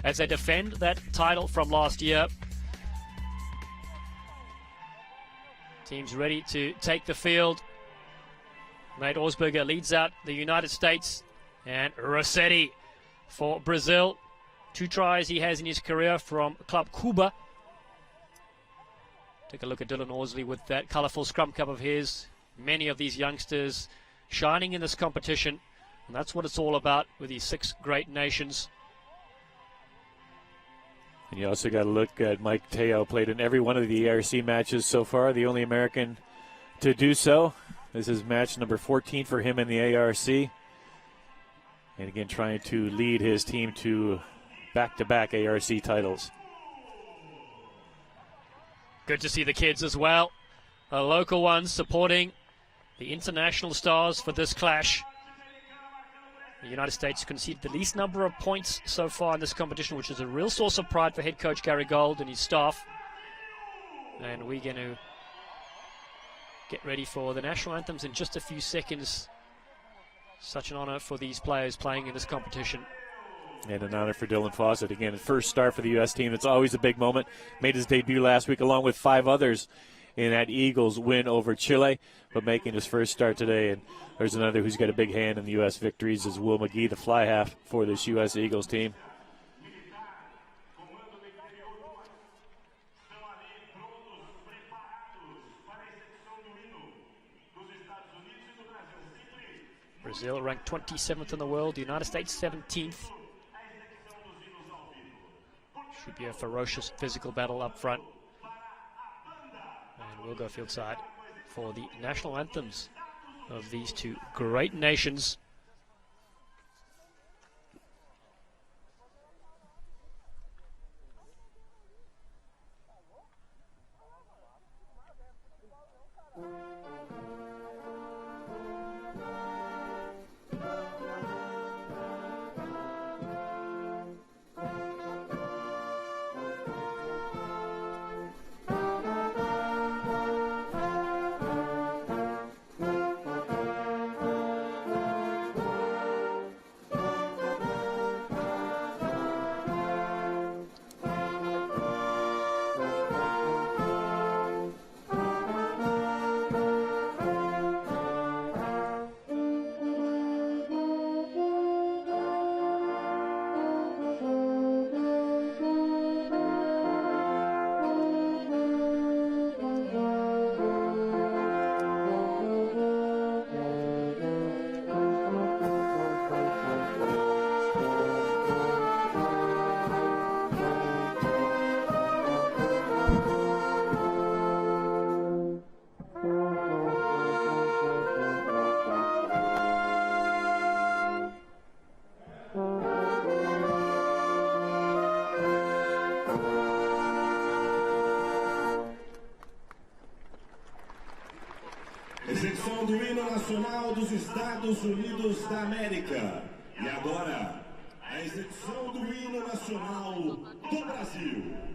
as they defend that title from last year. Teams ready to take the field. Nate Osberger leads out the United States, and Rossetti for Brazil. 2 tries he has in his career from Club Cuba. Take a look at Dylan Horsley with that colourful scrum cup of his. Many of these youngsters shining in this competition, and that's what it's all about with these 6 great nations. And you also got to look at Mike Teo, played in every one of the ARC matches so far, the only American to do so. This is match number 14 for him in the ARC. And again, trying to lead his team to back-to-back ARC titles. Good to see the kids as well. The local ones supporting the international stars for this clash. The United States conceded the least number of points so far in this competition, which is a real source of pride for head coach Gary Gold and his staff. And we're going to get ready for the national anthems in just a few seconds. Such an honor for these players playing in this competition. And an honor for Dylan Fawcett. Again, first start for the U.S. team. It's always a big moment. Made his debut last week along with 5 others in that Eagles win over Chile, but making his first start today. And there's another who's got a big hand in the U.S. victories is Will McGee, the fly half for this U.S. Eagles team. Brazil ranked 27th in the world, the United States 17th. Should be a ferocious physical battle up front. And we'll go field side for the national anthems of these 2 great nations. Execução do hino nacional dos Estados Unidos da América. E agora, a execução do hino nacional do Brasil.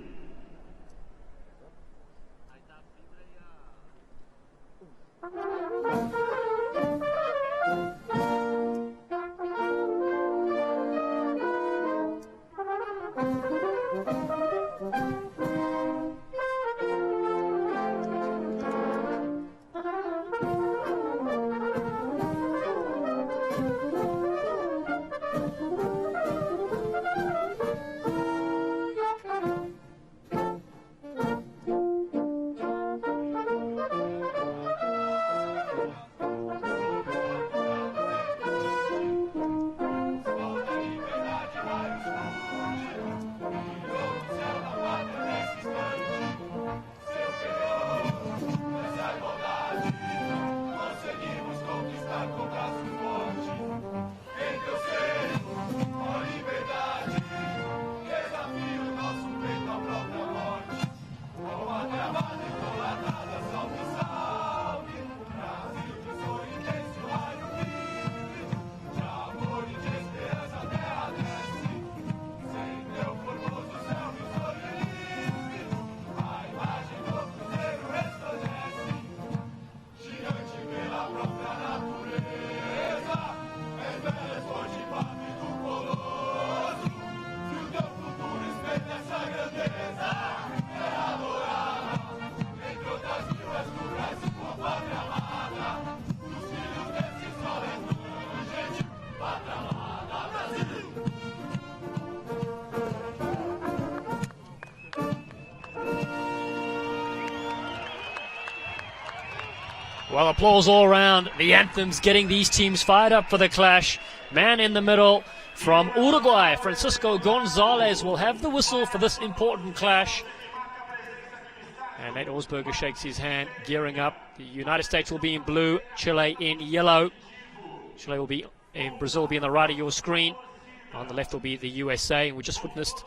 Well, applause all around. The anthems getting these teams fired up for the clash. Man in the middle from Uruguay, Francisco Gonzalez, will have the whistle for this important clash. And Nate Osberger shakes his hand, gearing up. The United States will be in blue, Chile in yellow. Chile will be in Brazil, will be on the right of your screen. On the left will be the USA, and we just witnessed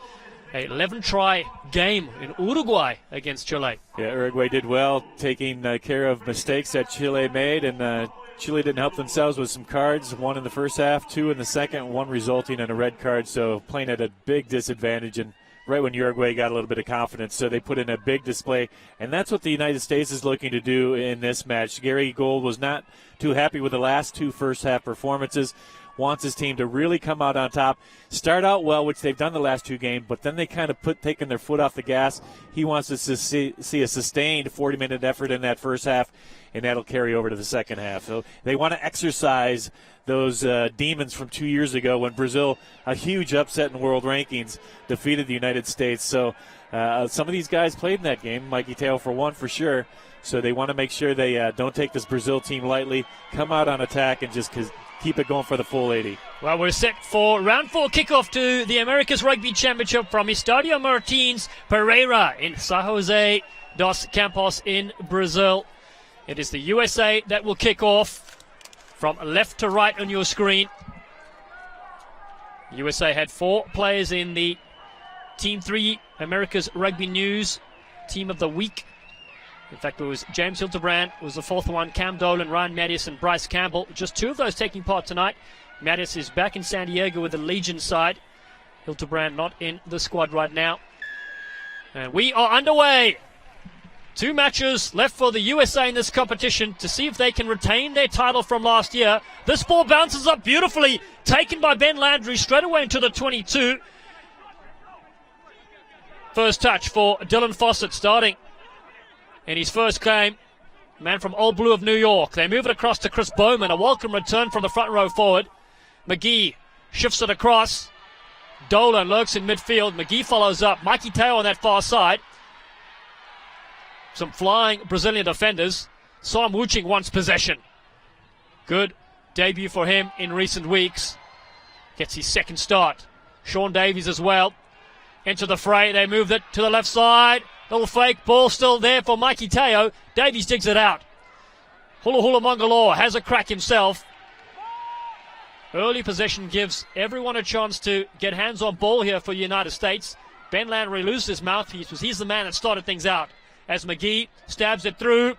an 11-try game in Uruguay against Chile. Yeah, Uruguay did well, taking care of mistakes that Chile made, and Chile didn't help themselves with some cards, one in the first half, two in the second, one resulting in a red card, so playing at a big disadvantage, and right when Uruguay got a little bit of confidence, so they put in a big display, and that's what the United States is looking to do in this match. Gary Gold was not too happy with the last two first-half performances, wants his team to really come out on top, start out well, which they've done the last two games, but then they kind of taken their foot off the gas. He wants us to see a sustained 40-minute effort in that first half, and that'll carry over to the second half. So they want to exercise those demons from 2 years ago when Brazil, a huge upset in world rankings, defeated the United States. So some of these guys played in that game, Mikey Teo for one for sure. So they want to make sure they don't take this Brazil team lightly, come out on attack, and just keep it going for the full 80. Well, we're set for round 4 kickoff to the America's Rugby Championship from Estadio Martins Pereira in São José dos Campos in Brazil. It is the USA that will kick off from left to right on your screen. USA had 4 players in the Team 3 America's Rugby News Team of the Week. In fact, it was James Hildebrand was the 4th one, Cam Dolan, Ryan Mattias, and Bryce Campbell. Just 2 of those taking part tonight. Mattias is back in San Diego with the Legion side. Hildebrand not in the squad right now. And we are underway. 2 matches left for the USA in this competition to see if they can retain their title from last year. This ball bounces up beautifully, taken by Ben Landry straight away into the 22. First touch for Dylan Fawcett starting in his first game, man from Old Blue of New York. They move it across to Chris Bowman, a welcome return from the front row forward. McGee shifts it across. Dolan lurks in midfield. McGee follows up. Mikey Teo on that far side. Some flying Brazilian defenders. Sam Wuching wants possession. Good debut for him in recent weeks. Gets his second start. Sean Davies as well. Enter the fray. They move it to the left side. Little fake ball still there for Mikey Teo. Davies digs it out. Hula Hula Mongolor has a crack himself. Early possession gives everyone a chance to get hands on ball here for the United States. Ben Landry loses his mouthpiece because he's the man that started things out. As McGee stabs it through.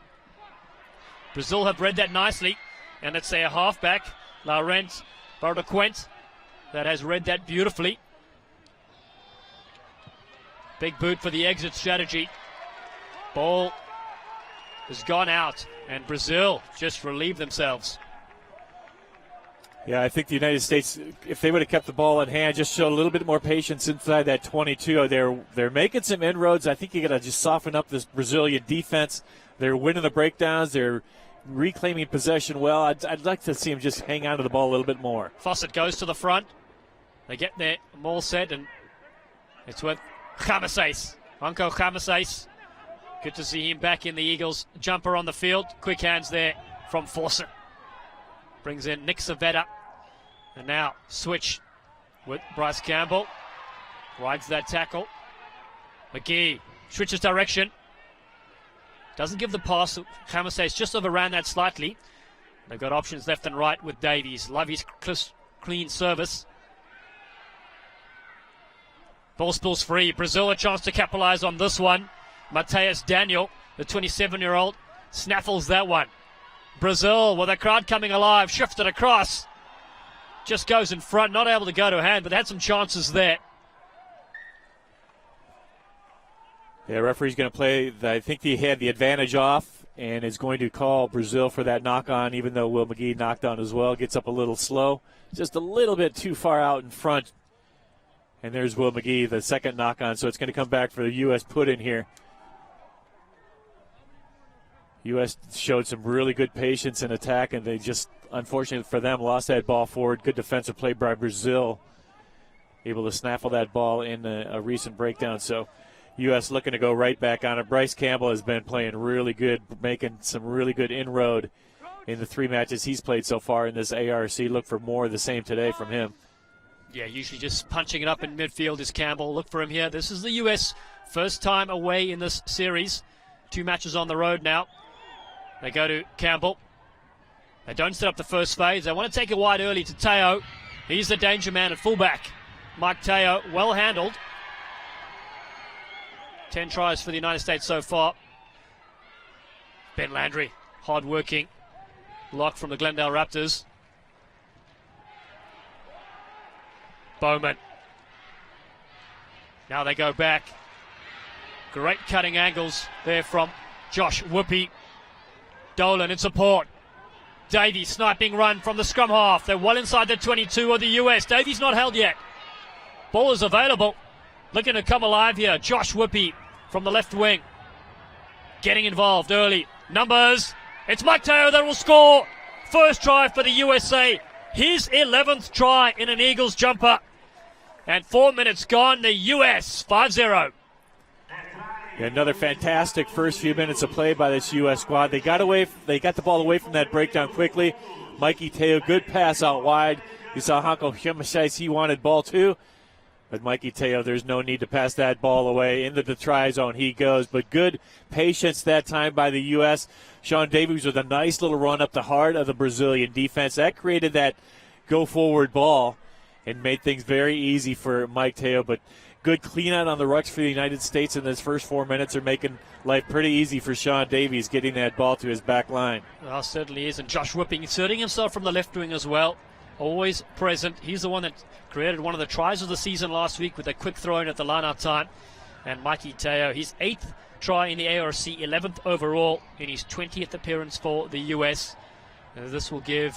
Brazil have read that nicely. And it's a halfback, Laurent Bardaquent, that has read that beautifully. Big boot for the exit strategy. Ball has gone out, and Brazil just relieved themselves. Yeah, I think the United States, if they would have kept the ball in hand, just showed a little bit more patience inside that 22. They're making some inroads. I think you got to just soften up this Brazilian defense. They're winning the breakdowns. They're reclaiming possession well. I'd like to see them just hang on to the ball a little bit more. Fawcett goes to the front. They get their maul set, and it's with Chamasais. Anko Chamasais. Good to see him back in the Eagles. Jumper on the field. Quick hands there from Fawcett. Brings in Nick Savetta. And now switch with Bryce Campbell. Rides that tackle. McGee switches direction. Doesn't give the pass. Chamasais just overran that slightly. They've got options left and right with Davies. Love his clean service. Ball spills free. Brazil a chance to capitalize on this one. Mateus Daniel, the 27-year-old, snaffles that one. Brazil, with the crowd coming alive, shifted across. Just goes in front, not able to go to hand, but had some chances there. Yeah, referee's going to play. I think he had the advantage off and is going to call Brazil for that knock-on, even though Will McGee knocked on as well. Gets up a little slow. Just a little bit too far out in front. And there's Will McGee, the second knock-on, so it's going to come back for the U.S. put-in here. U.S. showed some really good patience in attack, and they just, unfortunately for them, lost that ball forward. Good defensive play by Brazil. Able to snaffle that ball in a recent breakdown. So U.S. looking to go right back on it. Bryce Campbell has been playing really good, making some really good inroad in the 3 matches he's played so far in this ARC. Look for more of the same today from him. Yeah, usually just punching it up in midfield is Campbell. Look for him here. This is the U.S. first time away in this series. 2 matches on the road now. They go to Campbell. They don't set up the first phase. They want to take it wide early to Teo. He's the danger man at fullback. Mike Teo, well handled. 10 tries for the United States so far. Ben Landry, hard-working lock from the Glendale Raptors. Bowman. Now they go back. Great cutting angles there from Josh Whoopi. Dolan in support. Davies sniping run from the scrum half. They're well inside the 22 of the US. Davies not held yet. Ball is available. Looking to come alive here. Josh Whoopi from the left wing. Getting involved early. Numbers. It's Mike Teo that will score. First try for the USA. His 11th try in an Eagles jumper. And 4 minutes gone. The US 5-0. Another fantastic first few minutes of play by this U.S. squad. They got the ball away from that breakdown quickly. Mikey Teo, good pass out wide. You saw Hanko Himashais, he wanted ball too. But Mikey Teo, there's no need to pass that ball away. Into the try zone he goes. But good patience that time by the U.S. Sean Davies with a nice little run up the heart of the Brazilian defense. That created that go-forward ball and made things very easy for Mike Teo. But good clean out on the rucks for the United States in those first 4 minutes are making life pretty easy for Sean Davies getting that ball to his back line. Well, certainly is. And Josh Whipping inserting himself from the left wing as well. Always present. He's the one that created one of the tries of the season last week with a quick throw in at the line-out time. And Mikey Teo, his 8th try in the ARC, 11th overall in his 20th appearance for the US. This will give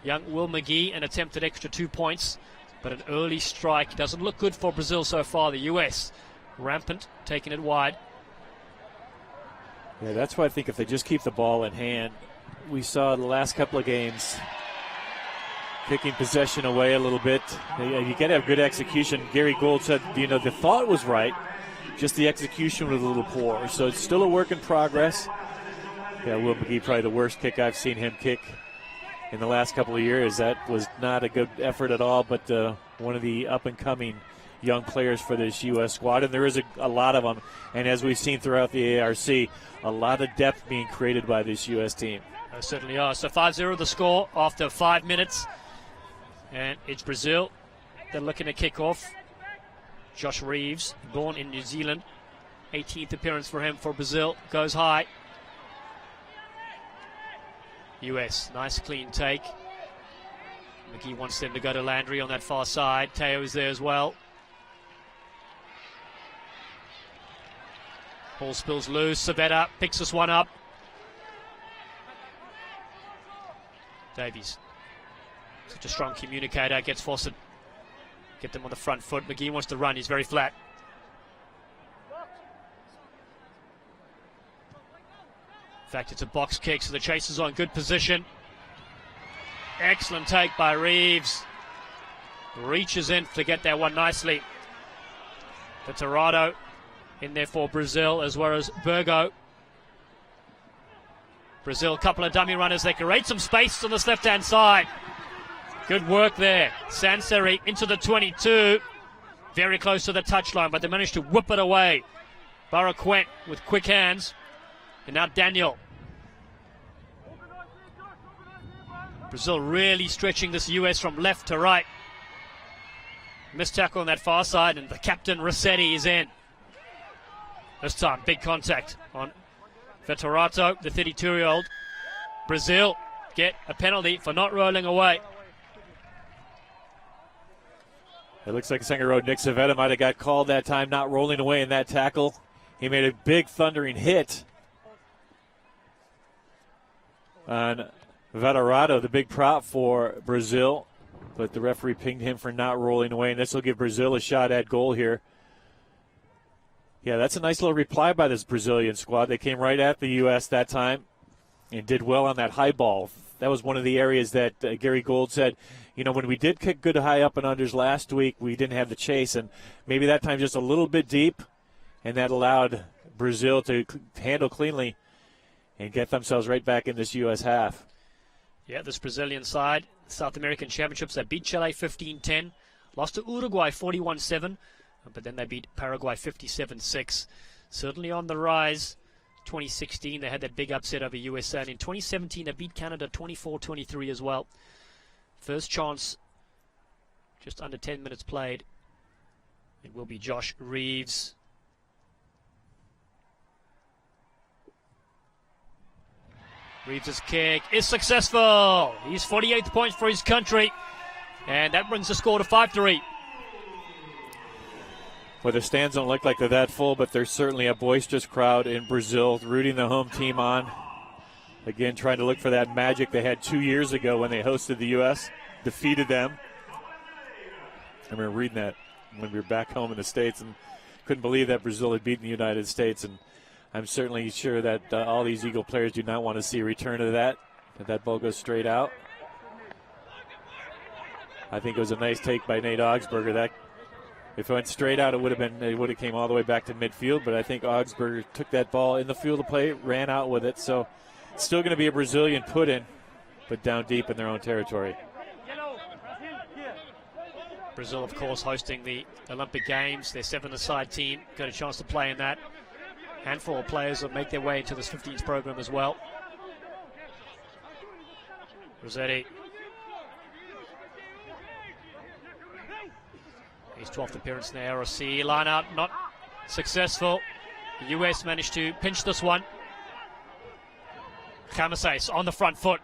young Will McGee an attempted extra 2 points. But an early strike doesn't look good for Brazil so far. The US rampant, taking it wide. Yeah, that's why I think if they just keep the ball in hand, we saw the last couple of games kicking possession away a little bit. You got to have good execution. Gary Gould said, the thought was right, just the execution was a little poor. So it's still a work in progress. Yeah, Will McGee, probably the worst kick I've seen him kick in the last couple of years. That was not a good effort at all, but one of the up-and-coming young players for this U.S. squad, and there is a lot of them. And as we've seen throughout the ARC, a lot of depth being created by this U.S. team. They certainly are. So 5-0 the score after 5 minutes. And it's Brazil. They're looking to kick off. Josh Reeves, born in New Zealand. 18th appearance for him for Brazil. Goes high. US, nice clean take. McGee wants them to go to Landry on that far side. Teo is there as well. Ball spills loose. Savetta picks this one up. Davies, such a strong communicator, gets Fawcett. Get them on the front foot. McGee wants to run. He's very flat. In fact, it's a box kick, so the chase is on good position. Excellent take by Reeves. Reaches in to get that one nicely. Torado in there for Brazil, as well as Burgo. Brazil, a couple of dummy runners. They create some space on this left-hand side. Good work there. Sanseri into the 22. Very close to the touchline, but they managed to whip it away. Baraquent with quick hands. And now Daniel. Brazil really stretching this US from left to right. Missed tackle on that far side, and the captain Rossetti is in. This time, big contact on Veterato, the 32-year-old. Brazil get a penalty for not rolling away. It looks like second row Nick Savetta might have got called that time, not rolling away in that tackle. He made a big thundering hit on Veterato, the big prop for Brazil. But the referee pinged him for not rolling away, and this will give Brazil a shot at goal here. Yeah, that's a nice little reply by this Brazilian squad. They came right at the U.S. that time and did well on that high ball. That was one of the areas that Gary Gould said, when we did kick good high up and unders last week, we didn't have the chase, and maybe that time just a little bit deep, and that allowed Brazil to handle cleanly and get themselves right back in this U.S. half. Yeah, this Brazilian side, South American Championships, they beat Chile 15-10, lost to Uruguay 41-7, but then they beat Paraguay 57-6. Certainly on the rise. 2016, they had that big upset over USA, and in 2017, they beat Canada 24-23 as well. First chance, just under 10 minutes played. It will be Josh Reeves. Reeves' kick is successful. He's 48th points for his country, and that brings the score to 5-3. Well, the stands don't look like they're that full, but there's certainly a boisterous crowd in Brazil rooting the home team on. Again, trying to look for that magic they had 2 years ago when they hosted the U.S., defeated them. I remember reading that when we were back home in the States and couldn't believe that Brazil had beaten the United States. And I'm certainly sure that all these Eagle players do not want to see a return of that. That ball goes straight out. I think it was a nice take by Nate Augsburger. That if it went straight out, it would have came all the way back to midfield. But I think Augsburger took that ball in the field of play, ran out with it. So it's still going to be a Brazilian put in, but down deep in their own territory. Brazil, of course, hosting the Olympic Games. Their 7-a-side team got a chance to play in that. Handful of players will make their way into this 15s program as well. Rossetti. His 12th appearance in the ROC. Line out, not successful. The US managed to pinch this one. Kamases on the front foot.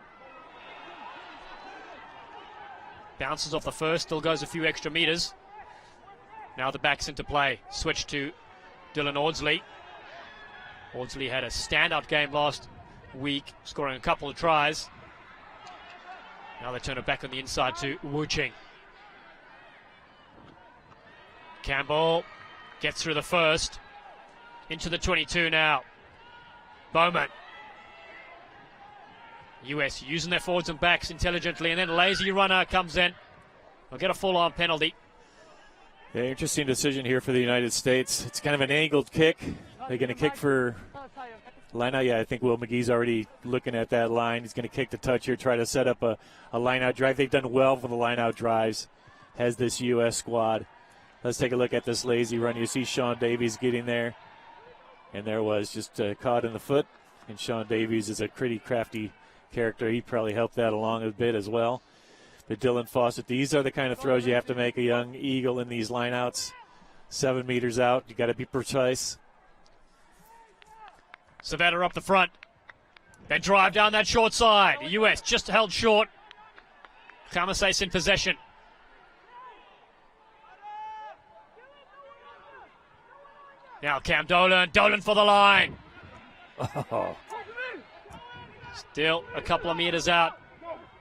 Bounces off the first, still goes a few extra meters. Now the back's into play. Switch to Dylan Audsley. Audsley had a standout game last week, scoring a couple of tries. Now they turn it back on the inside to Wu Ching. Campbell gets through the first. Into the 22 now. Bowman. US using their forwards and backs intelligently, and then lazy runner comes in. They'll get a full-on penalty. Yeah, interesting decision here for the United States. It's kind of an angled kick. They're going to kick for line out. Yeah, I think Will McGee's already looking at that line. He's going to kick the touch here, try to set up a line-out drive. They've done well for the line-out drives, has this U.S. squad. Let's take a look at this lazy run. You see Sean Davies getting there, and there was just caught in the foot. And Sean Davies is a pretty crafty character. He probably helped that along a bit as well. But Dylan Fawcett, these are the kind of throws you have to make a young Eagle in these lineouts. 7 meters out, you got to be precise. Savannah up the front. Then drive down that short side. The US just held short. Kamases in possession. Now Cam Dolan. Dolan for the line. Oh. Still a couple of meters out.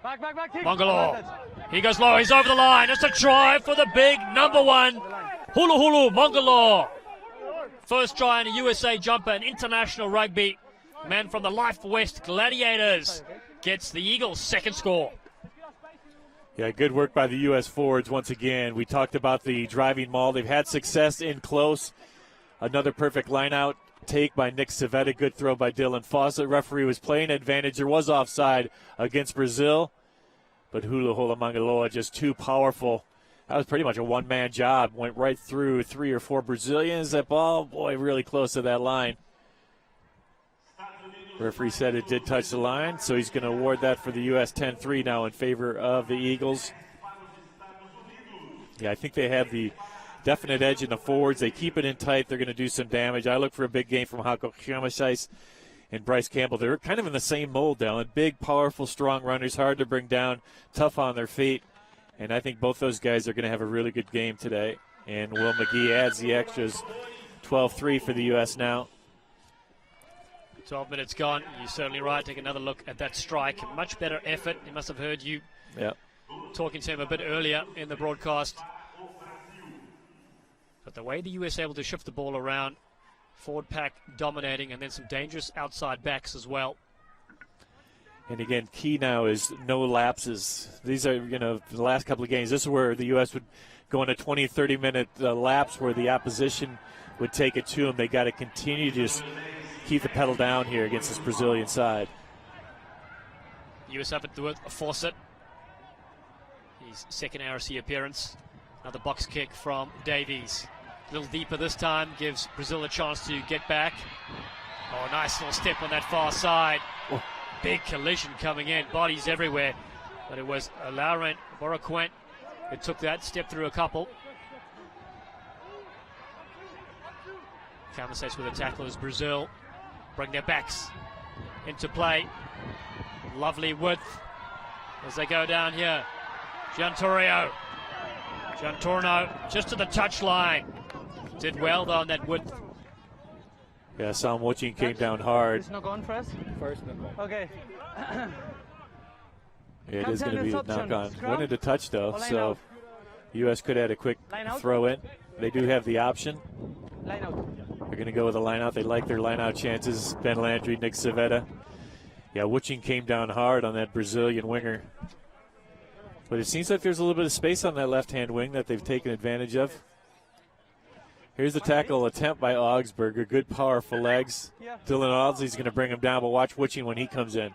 Mongolo. He goes low. He's over the line. It's a try for the big number one. Hulu Hulu Mongolo. First try in a USA jumper in international rugby. Man from the Life West Gladiators gets the Eagles' second score. Yeah, good work by the U.S. forwards once again. We talked about the driving maul. They've had success in close. Another perfect line-out take by Nick Savetta. Good throw by Dylan Fawcett. Referee was playing advantage. There was offside against Brazil. But Hula Hula Mangaloa just too powerful. That was pretty much a one-man job. Went right through 3 or 4 Brazilians. That ball, boy, really close to that line. Referee said it did touch the line, so he's going to award that for the U.S. 10-3 now in favor of the Eagles. Yeah, I think they have the definite edge in the forwards. They keep it in tight. They're going to do some damage. I look for a big game from Hako Kamases and Bryce Campbell. They're kind of in the same mold, Dallin. Big, powerful, strong runners, hard to bring down, tough on their feet. And I think both those guys are going to have a really good game today. And Will McGee adds the extras. 12-3 for the U.S. now. 12 minutes gone. You're certainly right. Take another look at that strike. Much better effort. He must have heard you talking to him a bit earlier in the broadcast. But the way the U.S. able to shift the ball around, forward pack dominating, and then some dangerous outside backs as well. And again, key now is no lapses. These are, the last couple of games, this is where the U.S. would go on a 20, 30-minute lapse where the opposition would take it to them. They got to continue to just keep the pedal down here against this Brazilian side. US up at the Fawcett. His second RC appearance. Another box kick from Davies. A little deeper this time, gives Brazil a chance to get back. Oh, nice little step on that far side. Oh. Big collision coming in, bodies everywhere. But it was Laurent Boroquent who took that, step through a couple. Compensates with a tackle as Brazil bring their backs into play. Lovely width as they go down here. Giantorno just to the touchline. Did well though on that width. Yeah, Sam Wuching came down hard. It's not going first? First, okay. Yeah, it is going to be a knock-on. Wanted to touch though, so U.S. could add a quick throw in. They do have the option. Line out. They're going to go with a line-out. They like their line-out chances. Ben Landry, Nick Civetta. Yeah, Wuching came down hard on that Brazilian winger. But it seems like there's a little bit of space on that left-hand wing that they've taken advantage of. Here's the tackle attempt by Augsburger. Good, powerful legs. Dylan Audsley's going to bring him down, but watch Wuching when he comes in.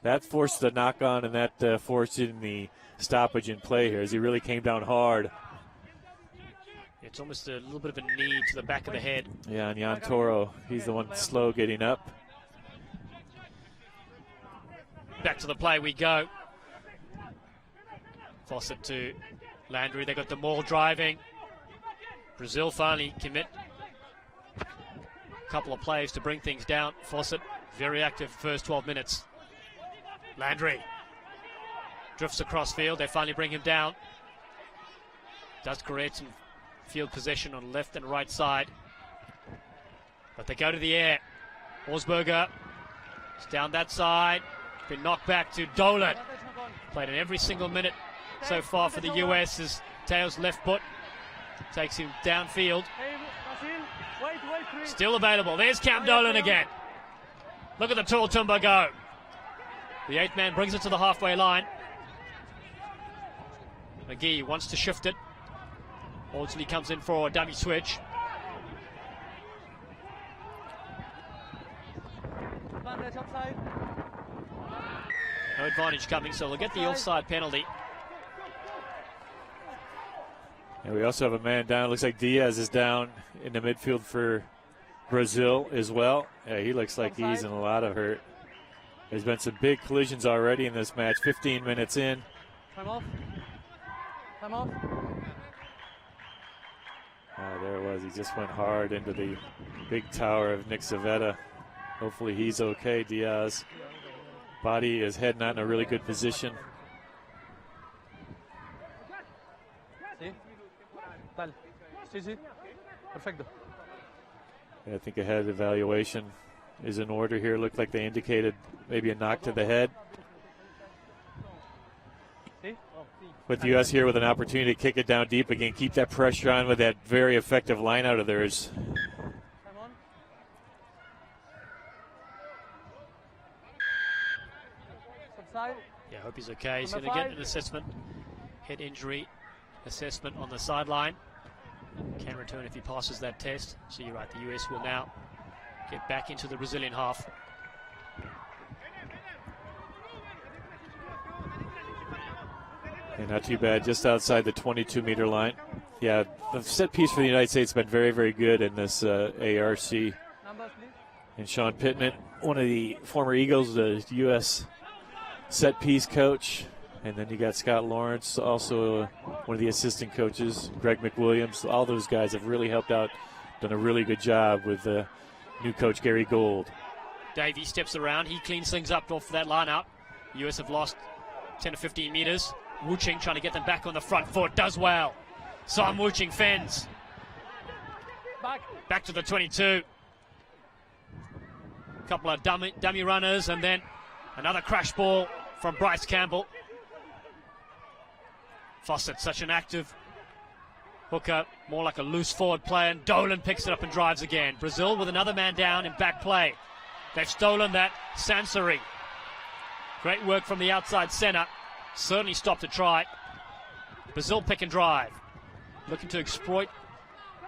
That forced the knock-on, and that forced in the stoppage in play here as he really came down hard. It's almost a little bit of a knee to the back of the head. Yeah, and Jan Toro, he's the one slow getting up. Back to the play we go. Fawcett to Landry. They got the maul driving. Brazil finally commit a couple of plays to bring things down. Fawcett very active first 12 minutes. Landry drifts across field. They finally bring him down. Does create some field possession on left and right side. But they go to the air. Augsburger is down that side. Been knocked back to Dolan. Played in every single minute so far for the US as Teo's left foot takes him downfield. Still available. There's Cam Dolan again. Look at the tall Tumba go. The 8th man brings it to the halfway line. McGee wants to shift it. Audsley comes in for a dummy switch. No advantage coming, so they'll get the offside penalty. And we also have a man down. Looks like Diaz is down in the midfield for Brazil as well. Yeah, he looks like he's in a lot of hurt. There's been some big collisions already in this match. 15 minutes in. Time off. Time off. Oh, there it was. He just went hard into the big tower of Nick Civetta. Hopefully he's okay, Diaz. Body, his head not in a really good position. Sí. Tal. Sí, sí. Perfecto. I think a head evaluation is in order here. Looked like they indicated maybe a knock to the head. With the U.S. here with an opportunity to kick it down deep again, keep that pressure on with that very effective line out of theirs. Yeah, I hope he's okay. He's going to get an assessment, head injury assessment on the sideline. Can return if he passes that test. So you're right, the US will now get back into the Brazilian half. And not too bad, just outside the 22-meter line. Yeah, the set piece for the United States has been very, very good in this ARC. And Sean Pittman, one of the former Eagles, the U.S. set piece coach. And then you got Scott Lawrence, also one of the assistant coaches, Greg McWilliams. All those guys have really helped out, done a really good job with new coach Gary Gold. Davey steps around. He cleans things up off that lineup. US have lost 10 to 15 meters. Wuching trying to get them back on the front foot. Does well. Sam Wuching fends. Back to the 22. Couple of dummy runners and then another crash ball from Bryce Campbell. Fawcett, such an active hooker, more like a loose forward player, and Dolan picks it up and drives again. Brazil with another man down in back play. They've stolen that. Sansari. Great work from the outside center. Certainly stopped a try. Brazil pick and drive. Looking to exploit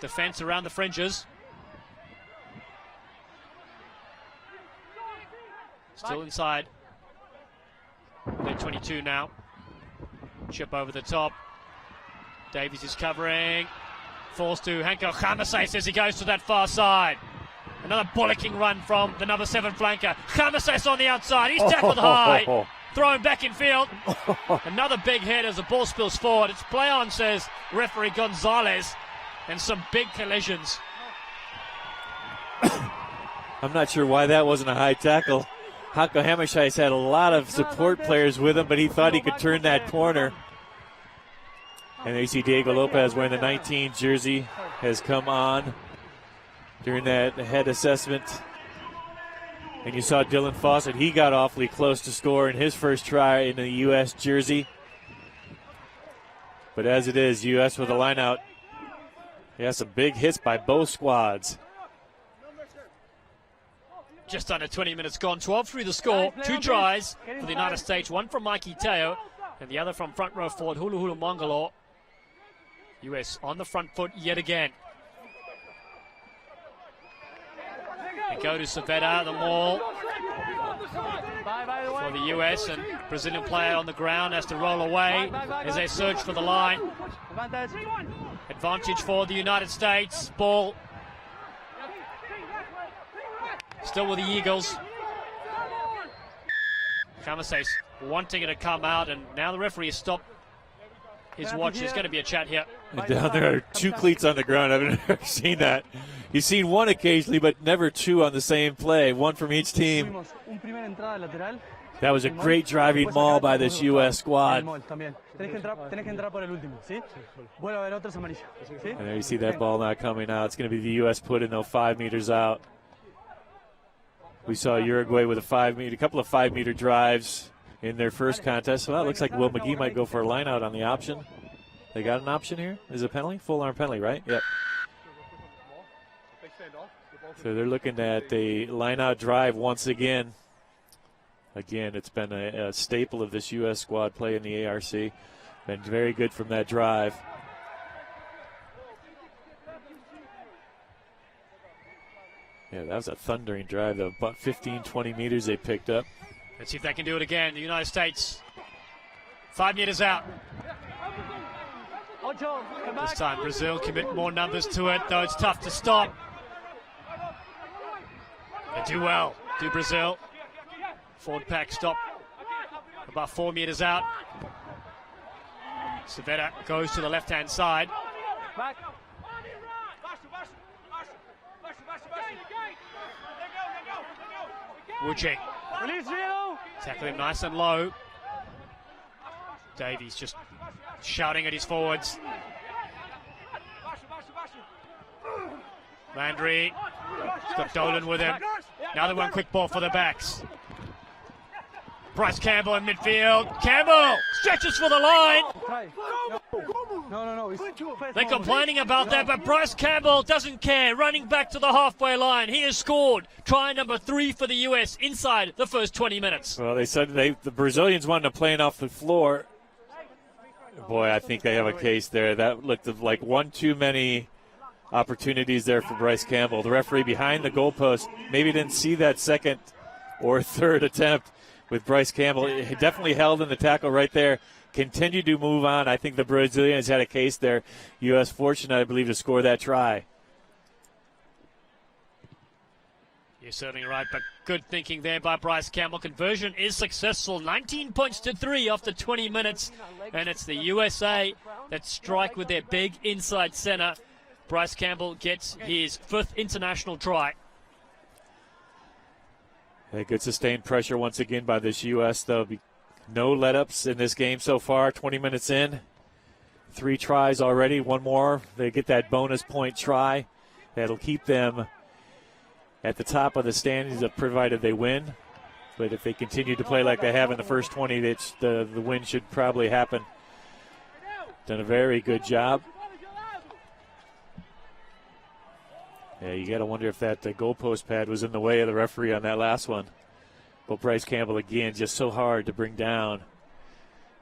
defense around the fringes. Still inside 2022 now. Chip over the top. Davies is covering. Falls to Hanko Khamasais as he goes to that far side. Another bullocking run from the number 7 flanker. Khamasais on the outside. He's tackled high. Thrown back in field. Another big hit as the ball spills forward. It's play on, says referee Gonzalez. And some big collisions. I'm not sure why that wasn't a high tackle. Hanko Khamasais had a lot of support players with him, but he thought he could turn that corner. And there you see Diego Lopez wearing the 19 jersey has come on during that head assessment. And you saw Dylan Fawcett. He got awfully close to score in his first try in the U.S. jersey. But as it is, U.S. with a line out. He has some big hits by both squads. Just under 20 minutes gone. 12-3 the score. 2 tries for the United States. One from Mikey Teo and the other from front row forward Hulu Hulu Mongolo. U.S. on the front foot yet again. They go to Savetta, the maul for the U.S. and Brazilian player on the ground has to roll away as they search for the line. Advantage for the United States. Ball still with the Eagles. Khamasais wanting it to come out, and now the referee has stopped his watch. There's going to be a chat here. And down there are 2 cleats on the ground. I've never seen that. You've seen one occasionally, but never 2 on the same play. 1 from each team. That was a great driving maul by this U.S. squad. And there you see that ball not coming out. It's going to be the U.S. put in, though, 5 meters out. We saw Uruguay with a couple of 5-meter drives in their first contest. So that looks like Will McGee might go for a line out on the option. They got an option here? Is it a penalty? Full arm penalty, right? Yep. So they're looking at a line out drive once again. Again, it's been a staple of this U.S. squad play in the ARC. Been very good from that drive. Yeah, that was a thundering drive, though. About 15, 20 meters they picked up. Let's see if they can do it again. The United States, 5 meters out. This time Brazil commit more numbers to it, though it's tough to stop. They do well, do Brazil. Forward pack stop about 4 meters out. Savetta goes to the left-hand side. Wuching. Tackle him nice and low. Davies just shouting at his forwards. Landry. He's got Dolan with him. Now they want quick ball for the backs. Bryce Campbell in midfield. Campbell stretches for the line. No. They're complaining about that, but Bryce Campbell doesn't care. Running back to the halfway line. He has scored. Try number 3 for the U.S. inside the first 20 minutes. Well, they said the Brazilians wanted to play off the floor. Boy, I think they have a case there. That looked like one too many opportunities there for Bryce Campbell. The referee behind the goalpost maybe didn't see that second or third attempt with Bryce Campbell. He definitely held in the tackle right there. Continued to move on. I think the Brazilians had a case there. U.S. fortunate, I believe, to score that try. You're certainly right, but good thinking there by Bryce Campbell. Conversion is successful. 19 points to 3 after 20 minutes. And it's the USA that strike with their big inside center. Bryce Campbell gets his 5th international try. A good sustained pressure once again by this U.S., though. No let-ups in this game so far, 20 minutes in. 3 tries already, 1 more. They get that bonus point try. That'll keep them at the top of the standings, provided they win. But if they continue to play like they have in the first 20, the win should probably happen. Done a very good job. Yeah, you got to wonder if that goalpost pad was in the way of the referee on that last one. But Bryce Campbell, again, just so hard to bring down.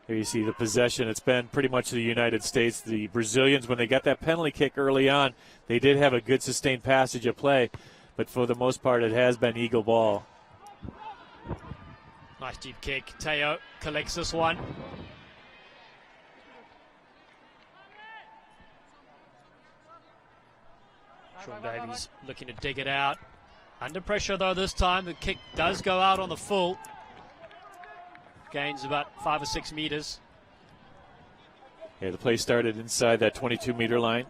Here you see the possession. It's been pretty much the United States. The Brazilians, when they got that penalty kick early on, they did have a good sustained passage of play. But for the most part, it has been Eagle ball. Nice deep kick. Teo collects this one. Sean Davies looking to dig it out. Under pressure though this time. The kick does go out on the full. Gains about 5 or 6 meters. Yeah, the play started inside that 22-meter line.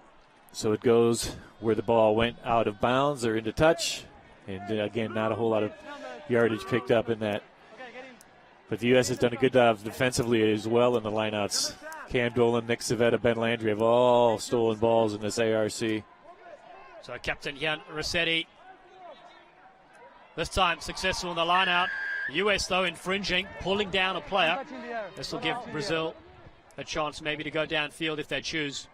So it goes where the ball went out of bounds or into touch. And again, not a whole lot of yardage picked up in that. But the U.S. has done a good job defensively as well in the lineouts. Cam Dolan, Nick Civetta, Ben Landry have all stolen balls in this ARC. So Captain Jan Rossetti, this time successful in the lineout. U.S. though infringing, pulling down a player. This will give Brazil a chance maybe to go downfield if they choose.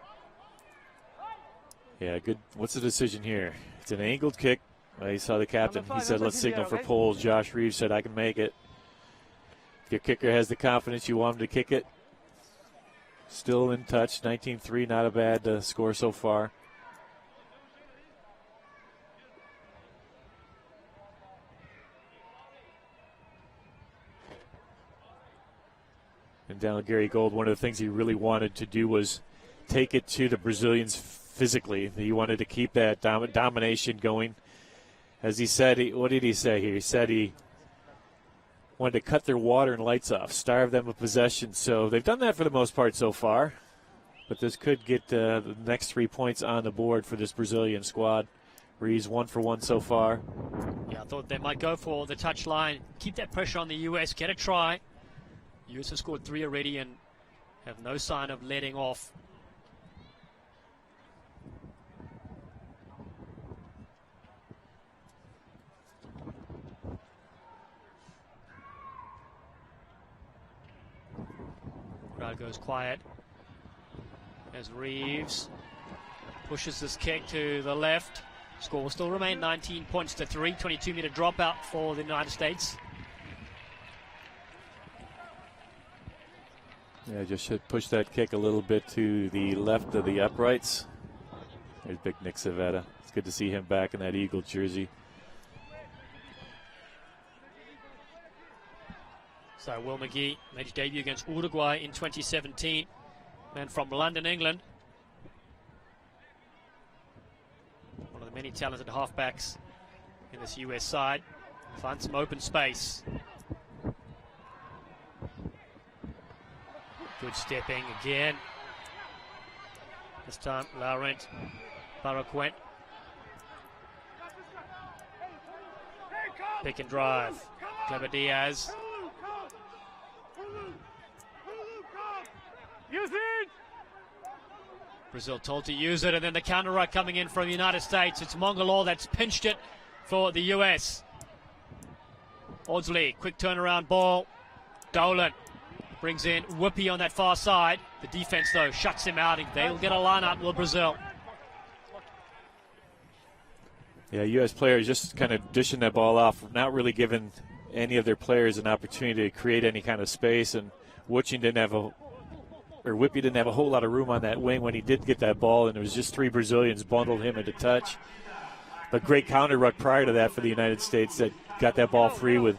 Yeah, good. What's the decision here? It's an angled kick. He saw the captain. He said, let's signal for poles. Josh Reeves said, I can make it. If your kicker has the confidence, you want him to kick it. Still in touch. 19-3, not a bad score so far. And down Gary Gold, one of the things he really wanted to do was take it to the Brazilians physically. He wanted to keep that domination going. As he said, what did he say here? He said he wanted to cut their water and lights off, starve them of possession. So they've done that for the most part so far. But this could get the next 3 points on the board for this Brazilian squad. Reeves 1 for 1 so far. Yeah, I thought they might go for the touch line, keep that pressure on the U.S., get a try. U.S. has scored 3 already and have no sign of letting off. Crowd goes quiet as Reeves pushes this kick to the left. Score will still remain 19 points to 3. 22-meter dropout for the United States. Yeah, just should push that kick a little bit to the left of the uprights. There's big Nick Civetta. It's good to see him back in that Eagle jersey. So Will McGee made his debut against Uruguay in 2017. Man from London, England. One of the many talented halfbacks in this US side. Finds some open space. Good stepping again. This time Laurent Barraquent. Pick and drive. Clever Diaz. Use it! Brazil told to use it, and then the counter right coming in from the United States. It's Mongolo that's pinched it for the US. Audsley, quick turnaround ball. Dolan brings in Whoopi on that far side. The defense, though, shuts him out. They'll get a line out, will Brazil. Yeah, U.S. players just kind of dishing that ball off, not really giving any of their players an opportunity to create any kind of space. And Whoopi didn't have a whole lot of room on that wing when he did get that ball, and it was just 3 Brazilians bundled him into touch. But great counter ruck prior to that for the United States that got that ball free with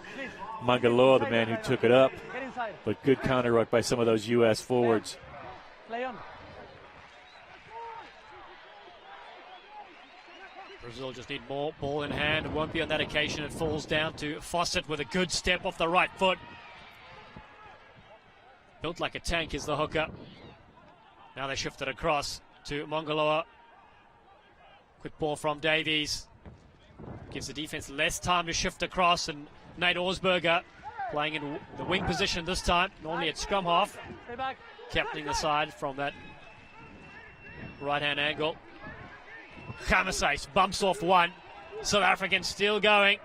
Mangaloa, the man who took it up. But good counter ruck by some of those U.S. forwards. Play on. Brazil just need more ball in hand. It won't be on that occasion. It falls down to Fawcett with a good step off the right foot. Built like a tank is the hooker. Now they shift it across to Mongoloa. Quick ball from Davies. Gives the defense less time to shift across, and Nate Orsberger playing in the wing position this time. Normally at scrum half. Captaining the side from that right-hand angle. Khamasais bumps off one. South African still going.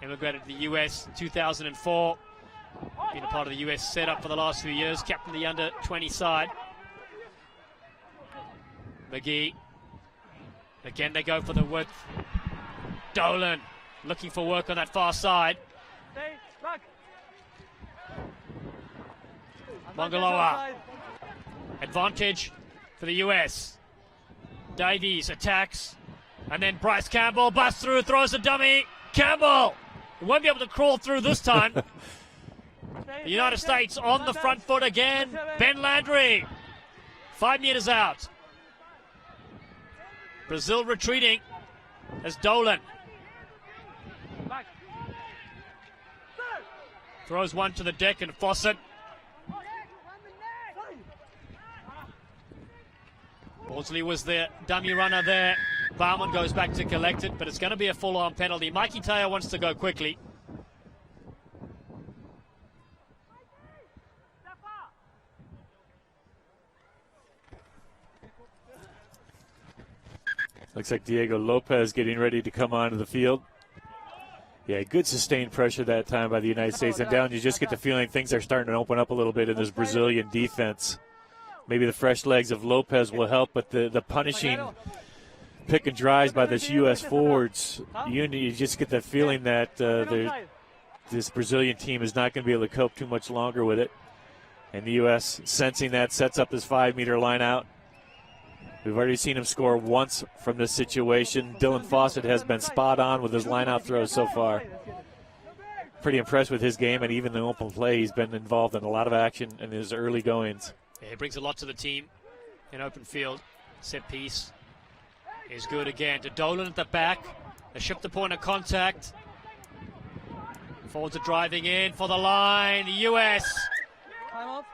Immigrated to the US in 2004. Been a part of the US setup for the last few years. Captain the under-20 side. McGee. Again they go for the width. Dolan looking for work on that far side. Mongoloa. Advantage for the US. Davies attacks. And then Bryce Campbell busts through, throws a dummy. Campbell He won't be able to crawl through this time. The United States on the front foot again. Ben Landry, 5 meters out. Brazil retreating as Dolan throws one to the deck, and Fawcett. Borsley was the dummy runner there. Bauman goes back to collect it, but it's going to be a full-on penalty. Mikey Teo wants to go quickly. Looks like Diego Lopez getting ready to come onto the field. Yeah, good sustained pressure that time by the United States. And down, you just get the feeling things are starting to open up a little bit in this Brazilian defense. Maybe the fresh legs of Lopez will help, but the punishing pick and drives by this U.S. forwards, you just get the feeling that this Brazilian team is not going to be able to cope too much longer with it. And the U.S. sensing that sets up this 5-meter line out. We've already seen him score once from this situation. Dylan Fawcett has been spot on with his line-out throws so far. Pretty impressed with his game, and even the open play, he's been involved in a lot of action in his early goings. Yeah, he brings a lot to the team in open field. Set piece is good again to Dolan at the back. They shift the point of contact. Forwards are driving in for the line. The U.S.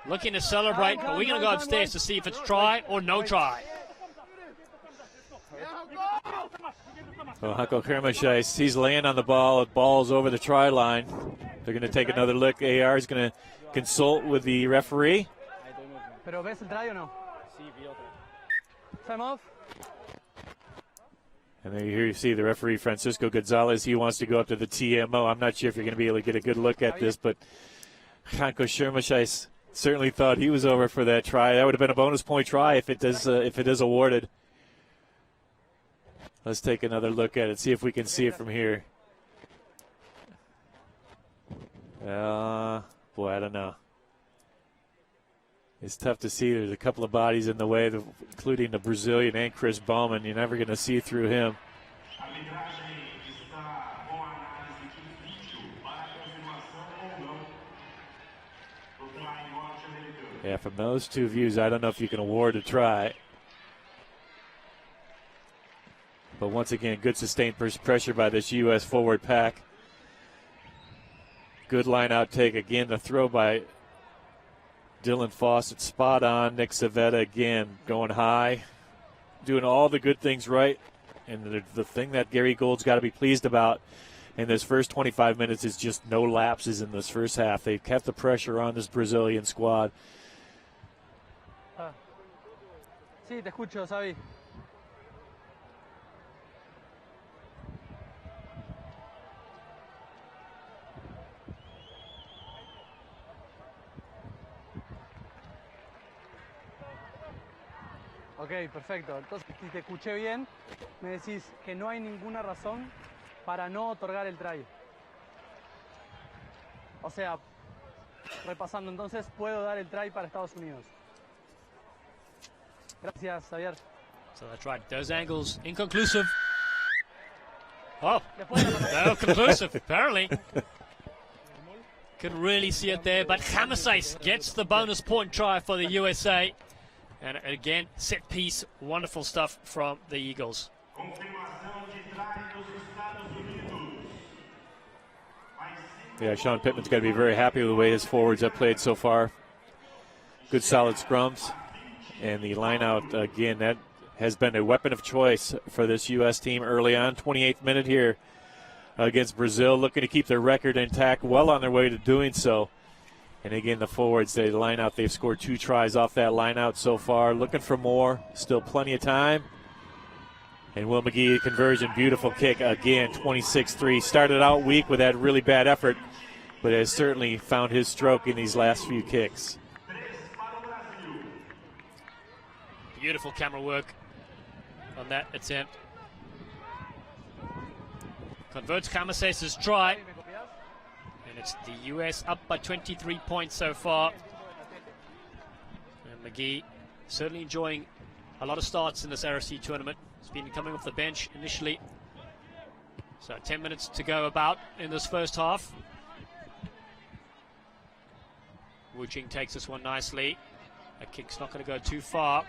looking to celebrate, but we're going to go upstairs to see if it's try or no try. Well, Hako Kermashais, he's laying on the ball. The ball's over the try line. They're going to take another look. AR is going to consult with the referee. Pero ves el try o no? Sí, vi otra. Time off. And then here you see the referee, Francisco Gonzalez. He wants to go up to the TMO. I'm not sure if you're going to be able to get a good look at this, but Hako Kermashais certainly thought he was over for that try. That would have been a bonus point try if it is awarded. Let's take another look at it, see if we can see it from here. Boy, I don't know. It's tough to see. There's a couple of bodies in the way, including the Brazilian and Chris Bauman. You're never going to see through him. Yeah, from those two views, I don't know if you can award a try. But once again, good sustained pressure by this U.S. forward pack. Good line-out take. Again, the throw by Dylan Fawcett, spot on. Nick Savetta again going high, doing all the good things right. And the thing that Gary Gould's got to be pleased about in this first 25 minutes is just no lapses in this first half. They've kept the pressure on this Brazilian squad. Sí, te escucho, Xavi. Ok, perfecto. Entonces, si te escuché bien, me decís que no hay ninguna razón para no otorgar el try. O sea, repasando, entonces, puedo dar el try para Estados Unidos. Gracias, Javier. So that's right. Those angles inconclusive. Oh, no conclusive, apparently. Couldn't really see it there, but Kermashais gets the bonus point try for the USA. And again, set piece, wonderful stuff from the Eagles. Yeah, Sean Pittman's got to be very happy with the way his forwards have played so far. Good solid scrums. And the line out, again, that has been a weapon of choice for this U.S. team early on. 28th minute here against Brazil, looking to keep their record intact, well on their way to doing so. And again, the forwards, they line out. They've scored 2 tries off that line out so far. Looking for more. Still plenty of time. And Will McGee, conversion, beautiful kick again, 26-3. Started out weak with that really bad effort, but has certainly found his stroke in these last few kicks. Beautiful camera work on that attempt. Converts Kermashais' try. And it's the U.S. up by 23 points so far. And McGee certainly enjoying a lot of starts in this RFC tournament. He's been coming off the bench initially. So 10 minutes to go about in this first half. Wu Jing takes this one nicely. That kick's not going to go too far.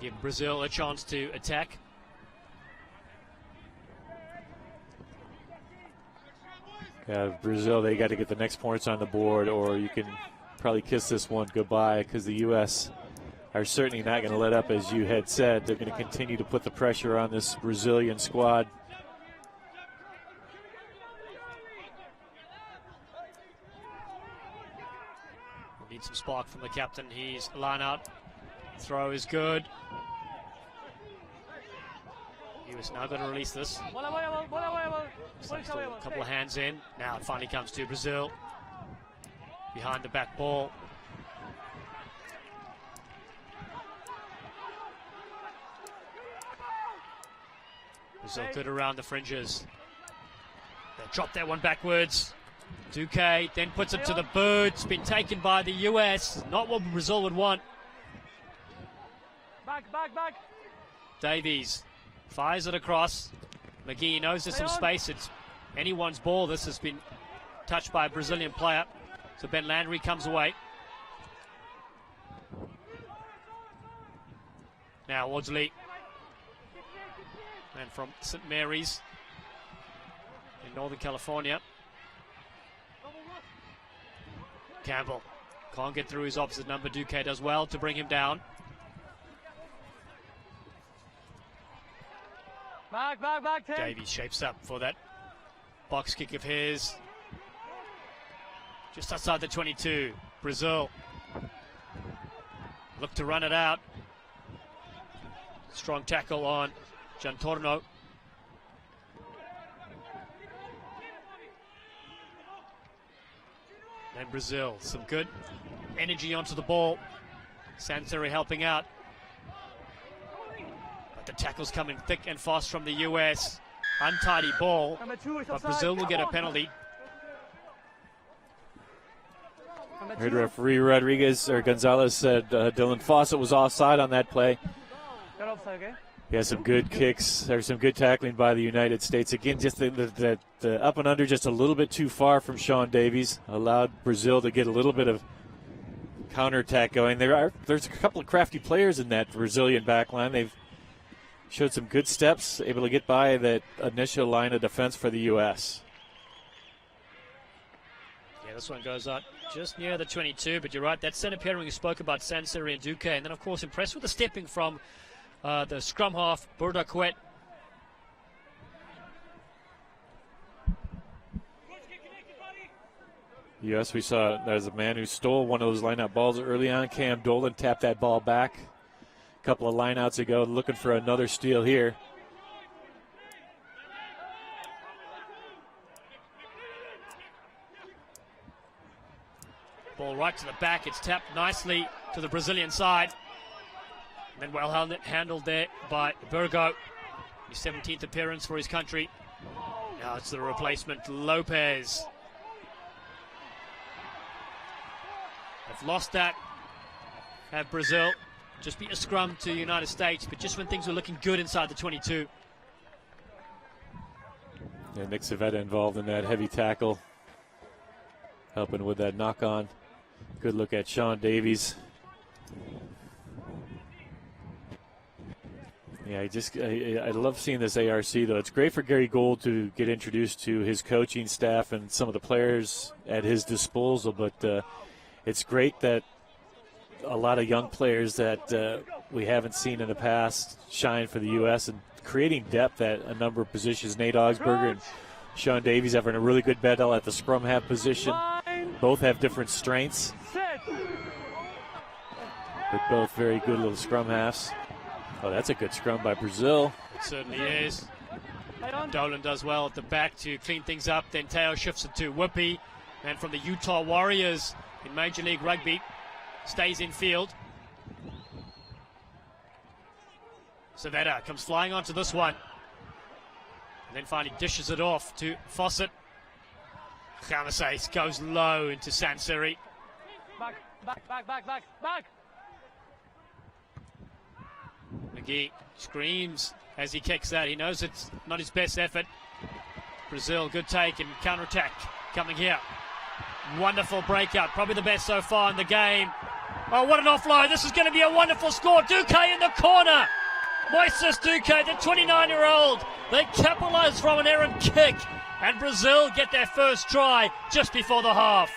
Give Brazil a chance to attack. Brazil, they got to get the next points on the board, or you can probably kiss this one goodbye, because the U.S. are certainly not going to let up, as you had said. They're going to continue to put the pressure on this Brazilian squad. Need some spark from the captain. He's line out. Throw is good. US now going to release this. Still a couple of hands in. Now it finally comes to Brazil. Behind the back ball. Brazil good around the fringes. They drop that one backwards. Duque then puts it to the boot. It's been taken by the US. Not what Brazil would want. Back. Davies fires it across. McGee knows there's some space. It's anyone's ball. This has been touched by a Brazilian player. So Ben Landry comes away. Now Wadsley. And from St. Mary's in Northern California. Campbell can't get through his opposite number. Duque does well to bring him down. Back, Tim. Davies shapes up for that box kick of his. Just outside the 22. Brazil look to run it out. Strong tackle on Giantorno. And Brazil, some good energy onto the ball. Sanseri helping out. But the tackle's coming thick and fast from the US. Untidy ball, but Brazil will get a penalty. Heard referee Gonzalez said Dylan Fawcett was offside on that play. Yeah, some good kicks. There's some good tackling by the United States. Again, just the up and under just a little bit too far from Sean Davies. Allowed Brazil to get a little bit of counterattack going. There's a couple of crafty players in that Brazilian backline. They've showed some good steps, able to get by that initial line of defense for the U.S. Yeah, this one goes out just near the 22, but you're right. That center pairing you spoke about, Sanseri and Duque. And then, of course, impressed with the stepping from the scrum half, Burda Kuet. Yes, we saw there's a man who stole one of those lineout balls early on. Cam Dolan tapped that ball back a couple of lineouts ago, looking for another steal here. Ball right to the back. It's tapped nicely to the Brazilian side. And then well handled there by Burgo. His 17th appearance for his country. Now it's the replacement, Lopez. They've lost that. Have Brazil. Just beat a scrum to the United States, but just when things were looking good inside the 22. Yeah, Nick Savetta involved in that heavy tackle, helping with that knock-on. Good look at Sean Davies. Yeah, I love seeing this ARC, though. It's great for Gary Gold to get introduced to his coaching staff and some of the players at his disposal, but it's great that a lot of young players that we haven't seen in the past shine for the U.S. and creating depth at a number of positions. Nate Augsburger and Sean Davies having a really good battle at the scrum half position. Both have different strengths, but both very good little scrum halves. Oh, that's a good scrum by Brazil. It certainly is. Dolan does well at the back to clean things up. Then Teo shifts it to Whoopi. And from the Utah Warriors in Major League Rugby, stays in field. Savetta comes flying onto this one. And then finally dishes it off to Fawcett. Jamasais goes low into Sanseri. Back. McGee screams as he kicks that. He knows it's not his best effort. Brazil, good take and counter-attack coming here. Wonderful breakout, probably the best so far in the game. Oh, what an offload. This is going to be a wonderful score. Duque in the corner. Moises Duque, the 29-year-old. They capitalize from an errant kick, and Brazil get their first try just before the half.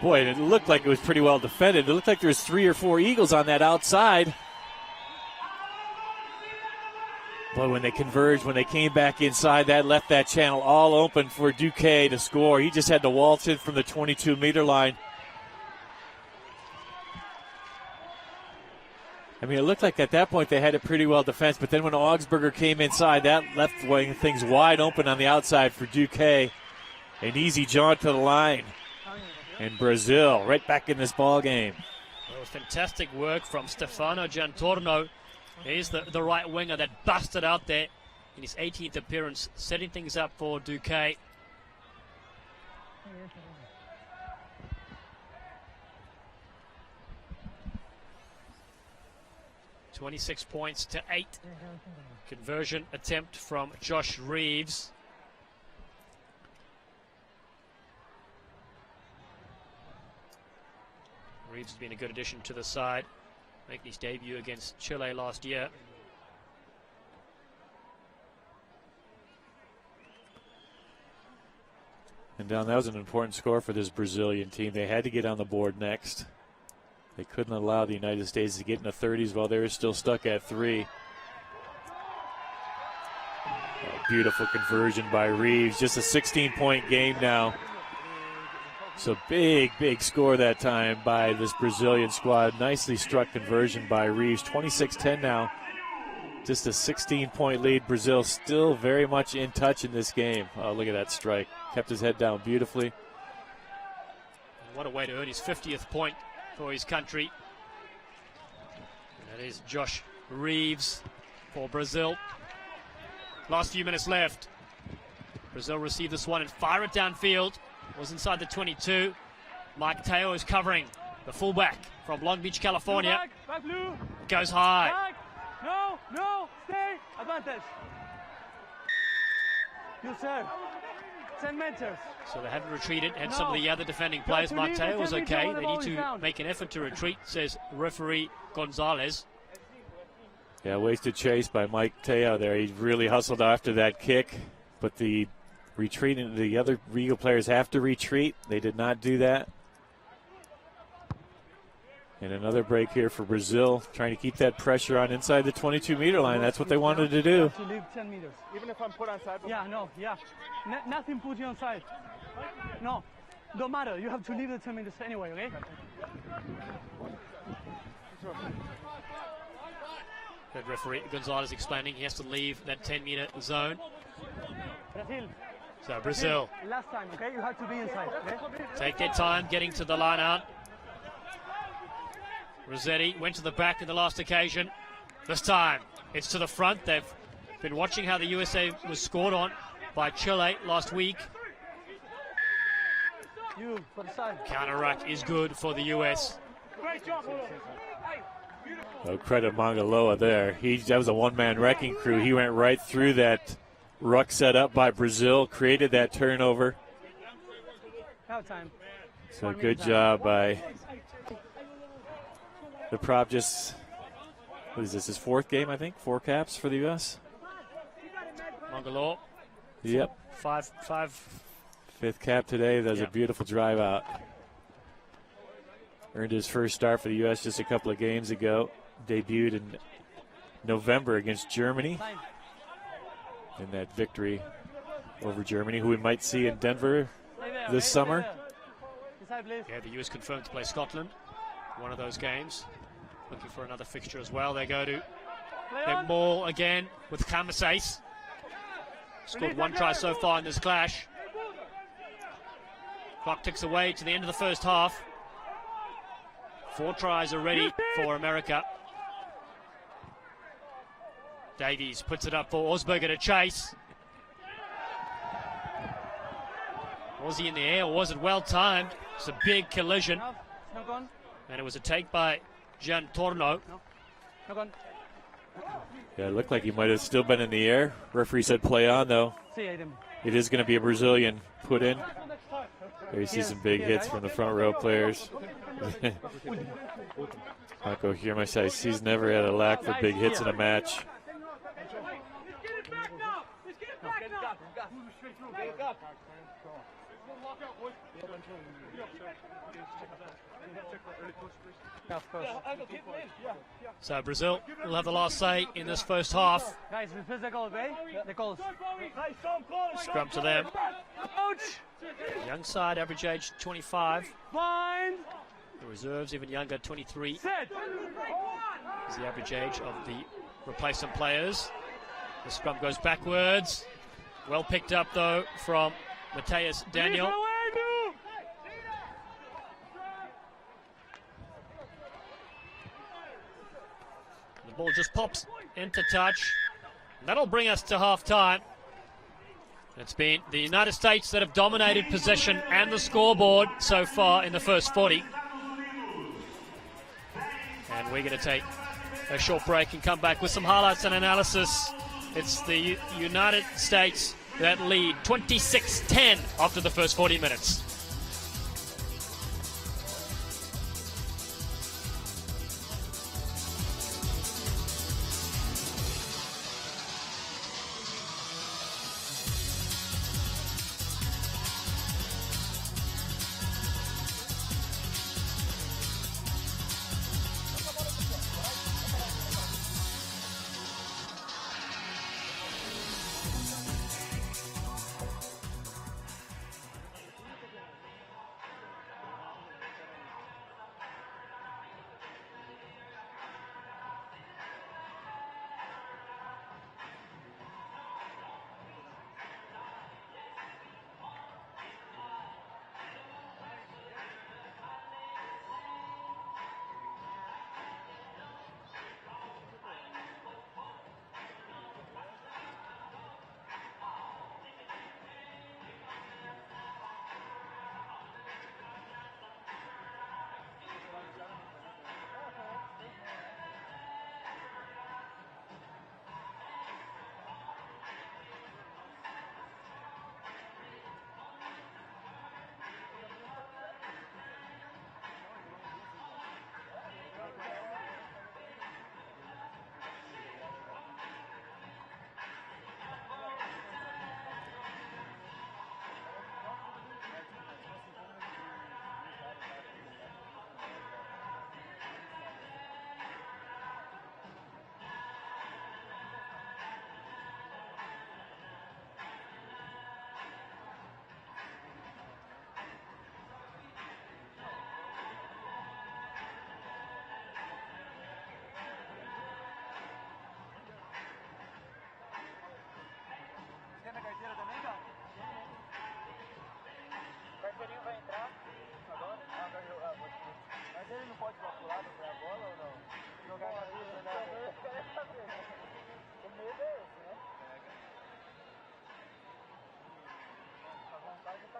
Boy, it looked like it was pretty well defended. It looked like there was 3 or 4 Eagles on that outside. Boy, when they converged, when they came back inside, that left that channel all open for Duque to score. He just had to waltz in from the 22-meter line. I mean, it looked like at that point they had it pretty well defensed, but then when Augsburger came inside, that left things wide open on the outside for Duque. An easy jaunt to the line. And Brazil right back in this ball game. Well, fantastic work from Stefano Giantorno. He's the right winger that busted out there in his 18th appearance, setting things up for Duque. 26 points to 8. Conversion attempt from Josh Reeves. Reeves has been a good addition to the side, making his debut against Chile last year. And that was an important score for this Brazilian team. They had to get on the board next. They couldn't allow the United States to get in the 30s while they were still stuck at 3. A beautiful conversion by Reeves. Just a 16-point game now. So big score that time by this Brazilian squad. Nicely struck conversion by Reeves. 26-10 now. Just a 16-point lead. Brazil still very much in touch in this game. Oh, look at that strike. Kept his head down beautifully. What a way to earn his 50th point for his country. And that is Josh Reeves for Brazil. Last few minutes left. Brazil receive this one and fire it downfield. Was inside the 22. Mike Teo is covering the fullback from Long Beach, California. Back blue. Goes high. Back. No, stay. Advantage. You serve. 10 meters. So they haven't retreated, and some of the other defending players. Mike Teo was okay. They need to make an effort to retreat, says referee Gonzalez. Yeah, wasted chase by Mike Teo there. He really hustled after that kick, but the other Eagle players have to retreat. They did not do that. And another break here for Brazil, trying to keep that pressure on inside the 22-meter line. That's what they wanted to do. To leave 10 meters. Even if I'm put on side? Yeah. Nothing put you on side. No, don't matter. You have to leave the 10 meters anyway, okay? The referee Gonzalez explaining he has to leave that 10-meter zone. Brazil. So Brazil. Last time, okay? You have to be inside, okay? Take their time getting to the line out. Rossetti went to the back in the last occasion. This time it's to the front. They've been watching how the USA was scored on by Chile last week. You for the side. Counter ruck is good for the US. Great job. No credit Mangaloa there. That was a one-man wrecking crew. He went right through that ruck set up by Brazil, created that turnover. Half time. So good job by the prop. Just, what is this, his 4th game, I think? 4 caps for the U.S.? Mangaloa. Yep. 5. 5th cap today. That was a beautiful drive out. Earned his first start for the U.S. just a couple of games ago. Debuted in November against Germany in that victory over Germany, who we might see in Denver this summer. Yeah, the U.S. confirmed to play Scotland. One of those games. Looking for another fixture as well. They go to their maul again with Kamasace. Scored 1 try so far in this clash. Clock ticks away to the end of the first half. 4 tries already for America. Davies puts it up for Augsburger to chase. Was he in the air or was it well timed? It's a big collision. And it was a take by Giantorno. Yeah, it looked like he might have still been in the air. Referee said play on, though. It is going to be a Brazilian put in. There you see some big hits from the front row players. Marco here, my side. He's never had a lack for big hits in a match. So Brazil will have the last say in this first half. Guys, be physical, okay? The goals. Scrum to them. Young side, average age 25. Fine. The reserves even younger, 23 is Set. the average age of the replacement players. The scrum goes backwards. Well picked up though from Mateus Daniel. The ball just pops into touch. That'll bring us to half-time. It's been the United States that have dominated possession and the scoreboard so far in the first 40. And we're going to take a short break and come back with some highlights and analysis. It's the United States that lead 26-10 after the first 40 minutes.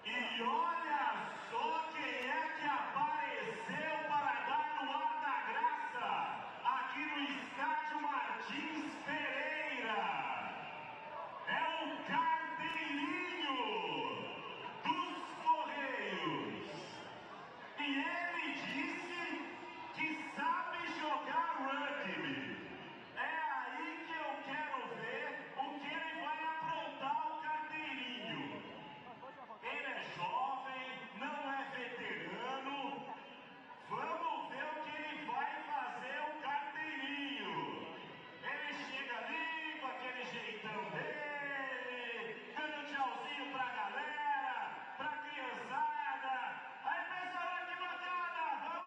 E olha só quem é que apareceu para dar no ar da graça aqui no estádio Martins Pereira. É o Carteirinho dos Correios. E ele disse que sabe jogar rugby. É aí que eu quero ver o que ele vai aprontar o Carteirinho. Ele é jovem, não é veterano. Vamos ver o que ele vai fazer o Carteirinho. Ele chega ali com aquele jeitão dele, dando tchauzinho pra galera, pra criançada. Aí pessoal, aqui bancada, vamos!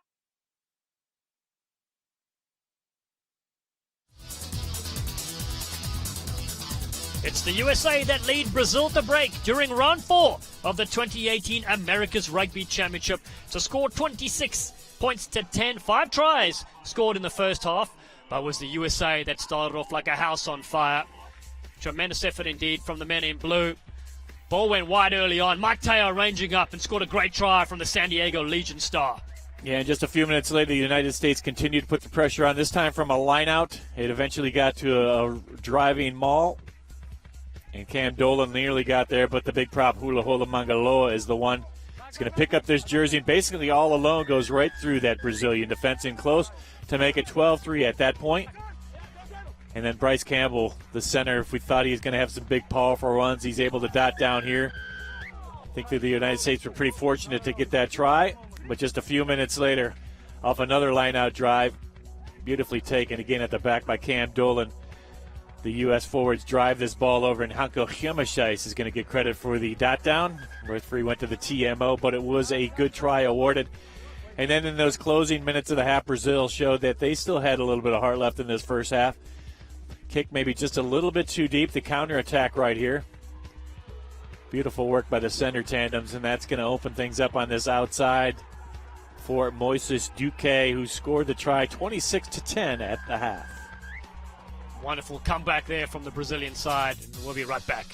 It's the USA that lead Brazil at the break during round 4 of the 2018 America's Rugby Championship to score 26 points to 10. 5 tries scored in the first half, but it was the USA that started off like a house on fire. Tremendous effort indeed from the men in blue. Ball went wide early on. Mike Teo ranging up and scored a great try from the San Diego Legion star. Yeah, and just a few minutes later, the United States continued to put the pressure on, this time from a line-out. It eventually got to a driving maul, and Cam Dolan nearly got there, but the big prop, Hula Hula Mangaloa, is the one that's going to pick up this jersey, and basically all alone goes right through that Brazilian defense in close to make it 12-3 at that point. And then Bryce Campbell, the center, if we thought he was going to have some big, powerful runs, he's able to dot down here. I think that the United States were pretty fortunate to get that try. But just a few minutes later, off another line-out drive, beautifully taken again at the back by Cam Dolan. The U.S. forwards drive this ball over, and Hanko Hiemeshais is going to get credit for the dot down. Referee went to the TMO, but it was a good try awarded. And then in those closing minutes of the half, Brazil showed that they still had a little bit of heart left in this first half. Kick maybe just a little bit too deep. The counterattack right here. Beautiful work by the center tandems, and that's going to open things up on this outside for Moises Duque, who scored the try 26-10 at the half. Wonderful comeback there from the Brazilian side, and we'll be right back.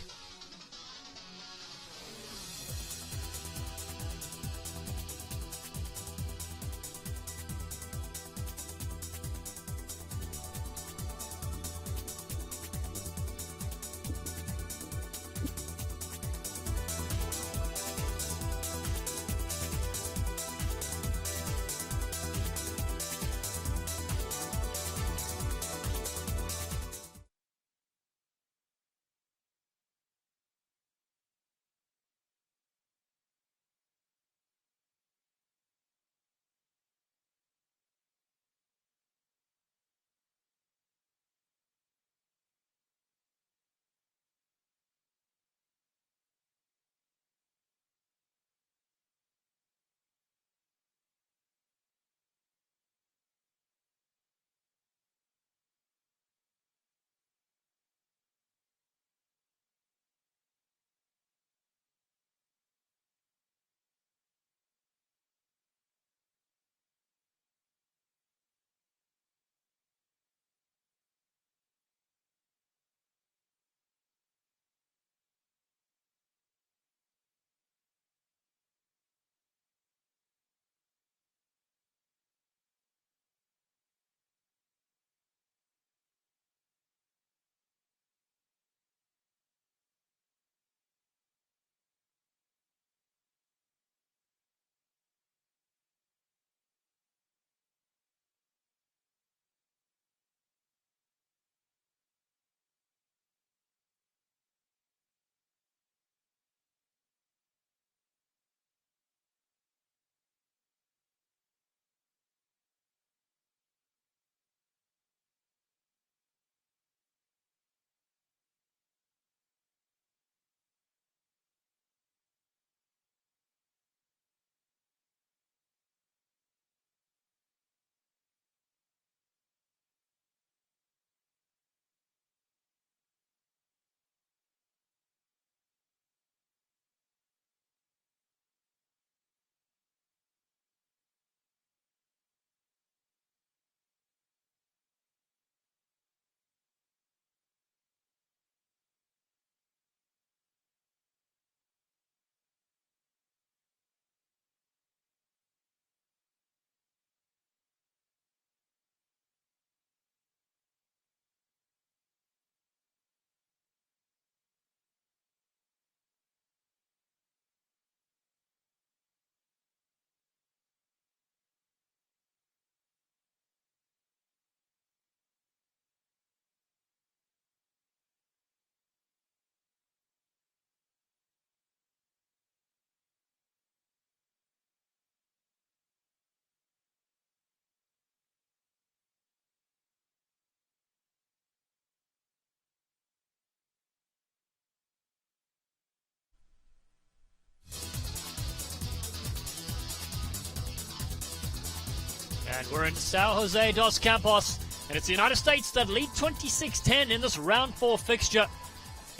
And we're in Sao Jose dos Campos, and it's the United States that lead 26-10 in this round 4 fixture.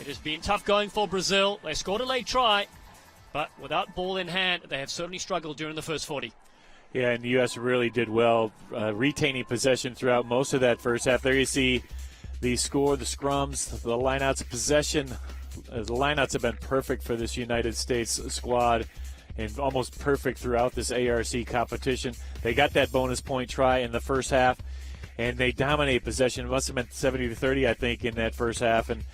It has been tough going for Brazil. They scored a late try, but without ball in hand, they have certainly struggled during the first 40. Yeah, and the U.S. really did well, retaining possession throughout most of that first half. There you see the score, the scrums, the lineouts of possession. The lineouts have been perfect for this United States squad. and almost perfect throughout this ARC competition. They got that bonus point try in the first half, and they dominate possession. It must have been 70-30, I think, in that first half. And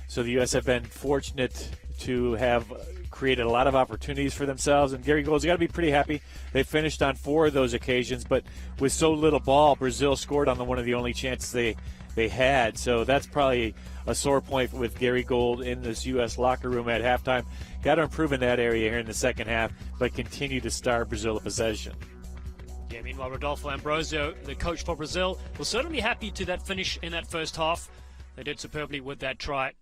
so the U.S. have been fortunate to have created a lot of opportunities for themselves. And Gary Gold's got to be pretty happy. They finished on 4 of those occasions, but with so little ball, Brazil scored on one of the only chances they had. So that's probably a sore point with Gary Gold in this U.S. locker room at halftime. Got to improve in that area here in the second half, but continue to starve Brazil of possession. Yeah, meanwhile, Rodolfo Ambrosio, the coach for Brazil, will certainly be happy to that finish in that first half. They did superbly with that try.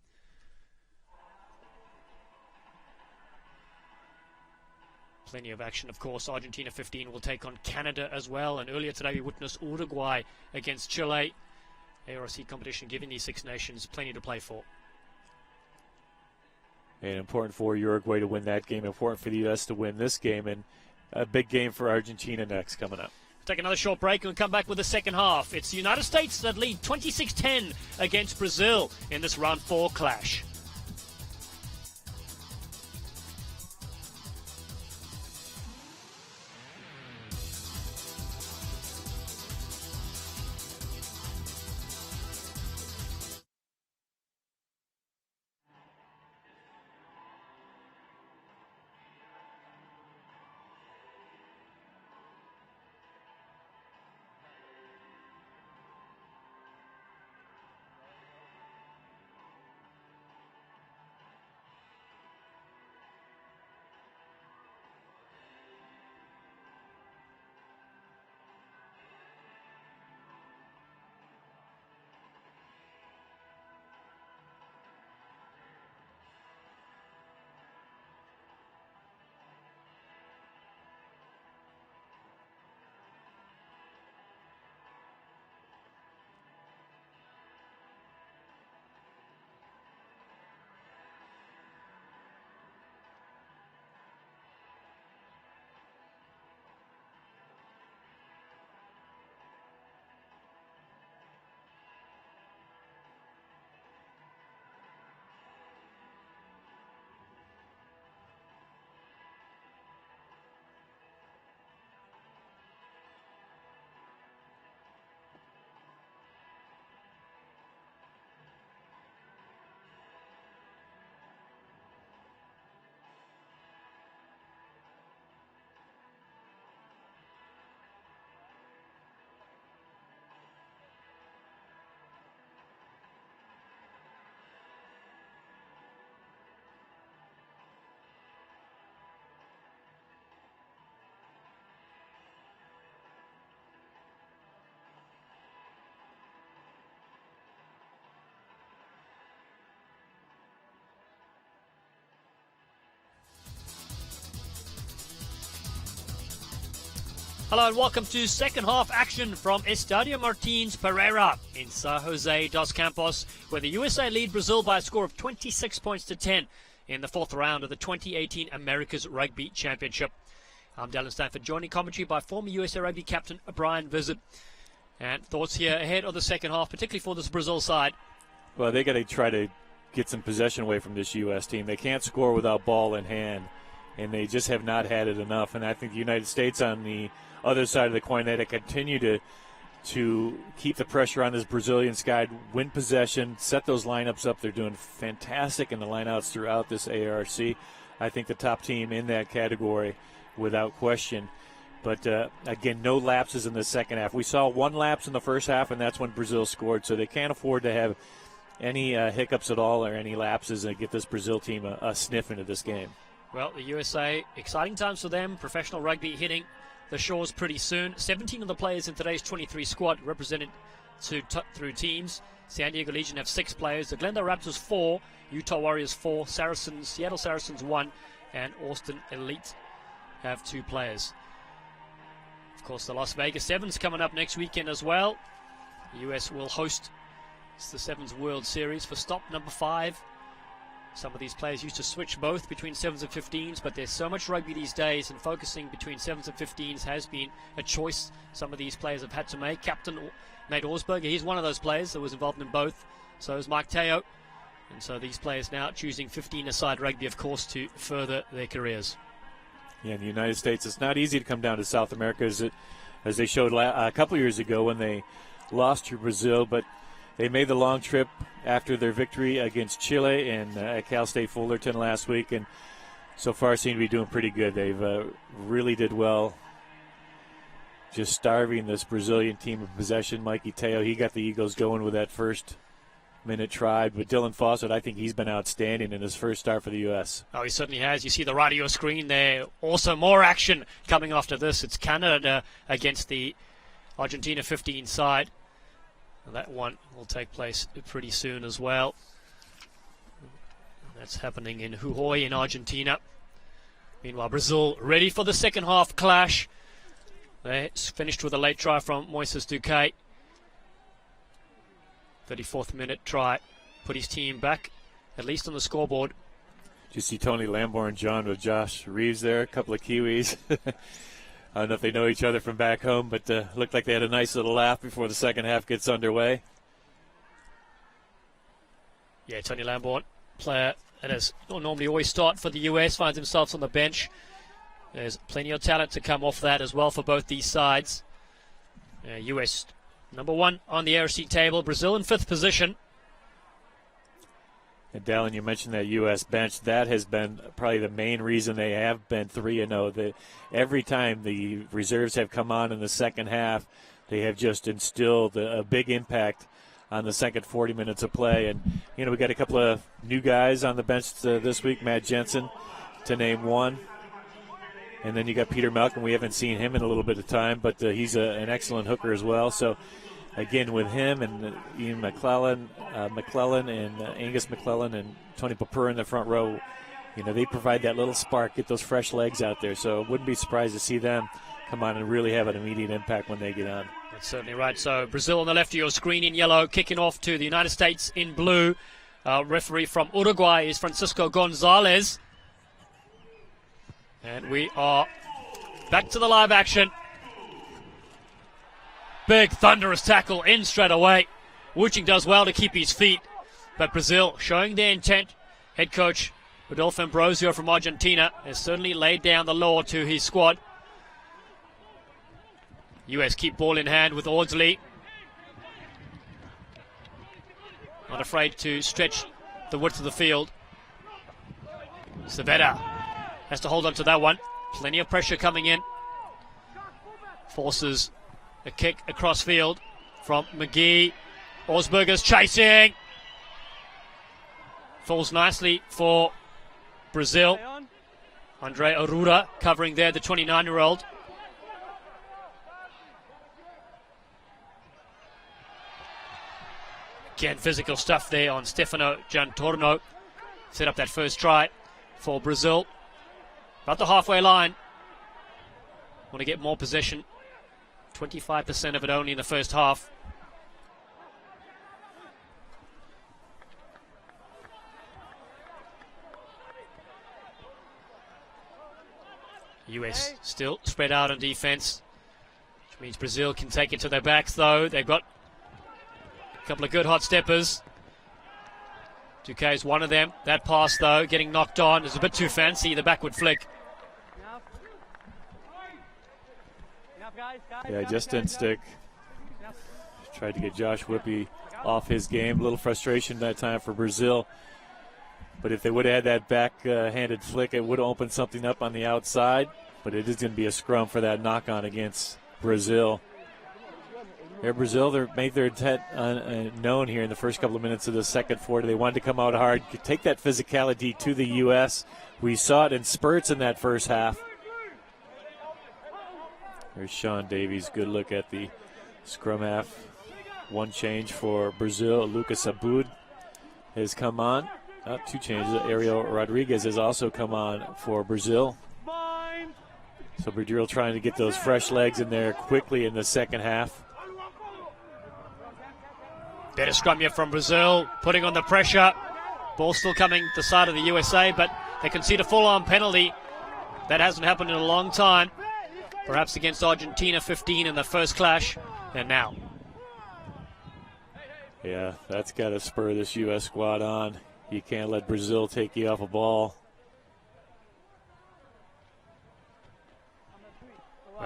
Plenty of action, of course. Argentina 15 will take on Canada as well. And earlier today we witnessed Uruguay against Chile. ARC competition giving these 6 nations plenty to play for. And important for Uruguay to win that game, important for the U.S. to win this game, and a big game for Argentina next coming up. Take another short break and come back with the second half. It's the United States that lead 26-10 against Brazil in this round 4 clash. Hello and welcome to second half action from Estadio Martins Pereira in San Jose dos Campos, where the USA lead Brazil by a score of 26 points to 10 in the 4th round of the 2018 America's Rugby Championship. I'm Dallin Stanford, joining commentary by former USA Rugby captain Brian Visit. And thoughts here ahead of the second half, particularly for this Brazil side. Well, they got to try to get some possession away from this U.S. team. They can't score without ball in hand, and they just have not had it enough. And I think the United States on the other side of the coin, they had to continue to keep the pressure on this Brazilian side, win possession, set those lineups up. They're doing fantastic in the lineouts throughout this ARC. I think the top team in that category without question. But, again, no lapses in the second half. We saw 1 lapse in the first half, and that's when Brazil scored. So they can't afford to have any hiccups at all or any lapses and get this Brazil team a sniff into this game. Well, the USA, exciting times for them. Professional rugby hitting the shores pretty soon. 17 of the players in today's 23 squad represented through teams. San Diego Legion have 6 players. The Glendale Raptors 4, Utah Warriors 4, Seattle Saracens 1, and Austin Elite have 2 players. Of course, the Las Vegas Sevens coming up next weekend as well. The US will host the Sevens World Series for stop number 5. Some of these players used to switch both between 7s and 15s, but there's so much rugby these days, and focusing between 7s and 15s has been a choice some of these players have had to make. Captain Nate Orsberger, he's one of those players that was involved in both. So is Mike Teo. And so these players now choosing 15-a-side rugby, of course, to further their careers. Yeah, in the United States, it's not easy to come down to South America as they showed a couple years ago when they lost to Brazil, but they made the long trip after their victory against Chile and at Cal State Fullerton last week, and so far seem to be doing pretty good. They've really did well, just starving this Brazilian team of possession. Mikey Teo, he got the Eagles going with that first minute try, but Dylan Fawcett, I think he's been outstanding in his first start for the U.S. Oh, he certainly has. You see the right of your screen there. Also more action coming after this. It's Canada against the Argentina 15 side. That one will take place pretty soon as well. That's happening in Jujuy in Argentina. Meanwhile, Brazil ready for the second half clash. They finished with a late try from Moises Duque. 34th minute try. Put his team back, at least on the scoreboard. Did you see Tony Lamborn, John, with Josh Reeves there? A couple of Kiwis. I don't know if they know each other from back home, but looked like they had a nice little laugh before the second half gets underway. Yeah, Tony Lamborn, player that has normally always start for the US, finds himself on the bench. There's plenty of talent to come off that as well for both these sides. US number 1 on the ARC table, Brazil in 5th position. And Dallin, you mentioned that U.S. bench. That has been probably the main reason they have been 3-0. Every time the reserves have come on in the second half, they have just instilled a big impact on the second 40 minutes of play. And, we got a couple of new guys on the bench this week, Matt Jensen, to name one. And then you got Peter Malcolm. We haven't seen him in a little bit of time, but he's an excellent hooker as well. So, again, with him and Ian McClellan and Angus McClellan and Tony Papur in the front row, they provide that little spark, get those fresh legs out there. So wouldn't be surprised to see them come on and really have an immediate impact when they get on. That's certainly right. So Brazil on the left of your screen in yellow, kicking off to the United States in blue. Referee from Uruguay is Francisco Gonzalez. And we are back to the live action. Big thunderous tackle in straight away. Wuching does well to keep his feet, but Brazil showing their intent. Head coach Rodolfo Ambrosio from Argentina has certainly laid down the law to his squad. US keep ball in hand with Audsley. Not afraid to stretch the width of the field. Savetta has to hold on to that one. Plenty of pressure coming in. Forces a kick across field from McGee. Osberger's chasing. Falls nicely for Brazil. Andre Arruda covering there, the 29-year-old. Again, physical stuff there on Stefano Giantorno. Set up that first try for Brazil. About the halfway line. Want to get more possession. 25% of it only in the first half. US still spread out on defense, which means Brazil can take it to their backs, though. They've got a couple of good hot steppers. Duque is one of them. That pass, though, getting knocked on is a bit too fancy, the backward flick. Yeah, just didn't stick. Tried to get Josh Whippy off his game. A little frustration that time for Brazil. But if they would have had that back-handed flick, it would have opened something up on the outside. But it is going to be a scrum for that knock-on against Brazil. Here, Brazil, they made their intent known here in the first couple of minutes of the second 40. They wanted to come out hard, take that physicality to the U.S. We saw it in spurts in that first half. There's Sean Davies. Good look at the scrum half. One change for Brazil. Lucas Abud has come on. Two changes. Ariel Rodriguez has also come on for Brazil. So Brazil trying to get those fresh legs in there quickly in the second half. Better scrum here from Brazil, putting on the pressure. Ball still coming the side of the USA, but they concede a full-on penalty. That hasn't happened in a long time. Perhaps against Argentina 15 in the first clash, and now. Yeah, that's got to spur this U.S. squad on. You can't let Brazil take you off a ball.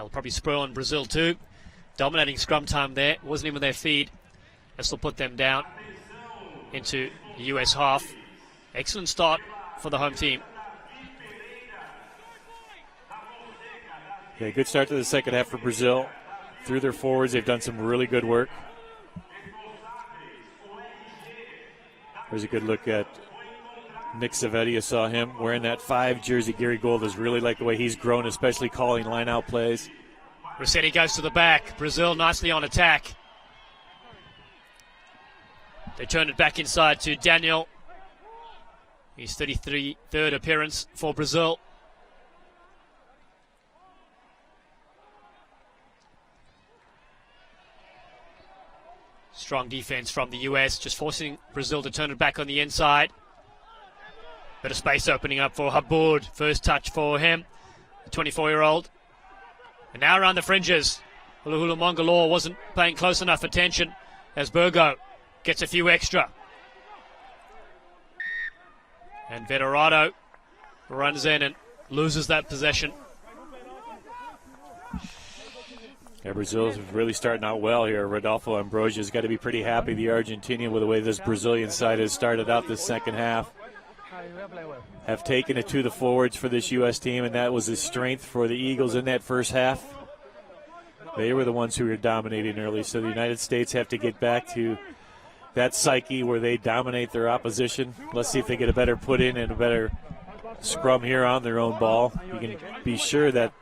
They'll probably spur on Brazil too. Dominating scrum time there. Wasn't even their feed. This will put them down into the US half. Excellent start for the home team. Yeah, good start to the second half for Brazil. Through their forwards, they've done some really good work. There's a good look at Nick Savetti. You saw him wearing that 5 jersey. Gary Gold has really liked the way he's grown, especially calling line-out plays. Rossetti goes to the back. Brazil nicely on attack. They turn it back inside to Daniel. His 33rd appearance for Brazil. Strong defense from the US, just forcing Brazil to turn it back on the inside. Bit of space opening up for Haboud. First touch for him, the 24-year-old. And now around the fringes. Hula Hula Mongolor wasn't paying close enough attention as Burgo gets a few extra. And Veterato runs in and loses that possession. Yeah, Brazil's really starting out well here. Rodolfo Ambrosia's got to be pretty happy, the Argentinian, with the way this Brazilian side has started out this second half. Have taken it to the forwards for this U.S. team, and that was a strength for the Eagles in that first half. They were the ones who were dominating early, so the United States have to get back to that psyche where they dominate their opposition. Let's see if they get a better put in and a better scrum here on their own ball. You can be sure that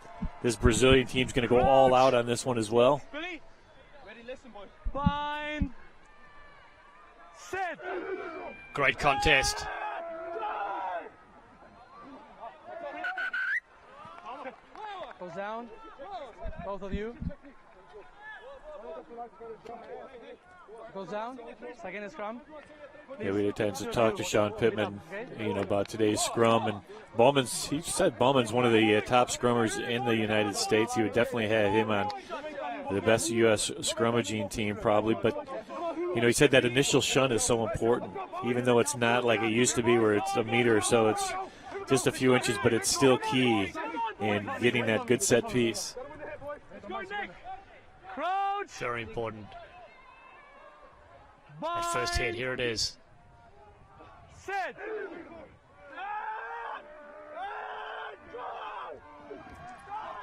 this Brazilian team's going to go all out on this one as well. Fine. Set. Great contest. Goes down. Both of you. Goes down. Second scrum. Yeah, we had a chance to talk to Sean Pittman, about today's scrum, and he said Bowman's one of the top scrummers in the United States. He would definitely have him on the best U.S. scrummaging team probably, but he said that initial shunt is so important, even though it's not like it used to be where it's a meter or so, it's just a few inches, but it's still key in getting that good set piece. Very important. That first hit, here it is. Set.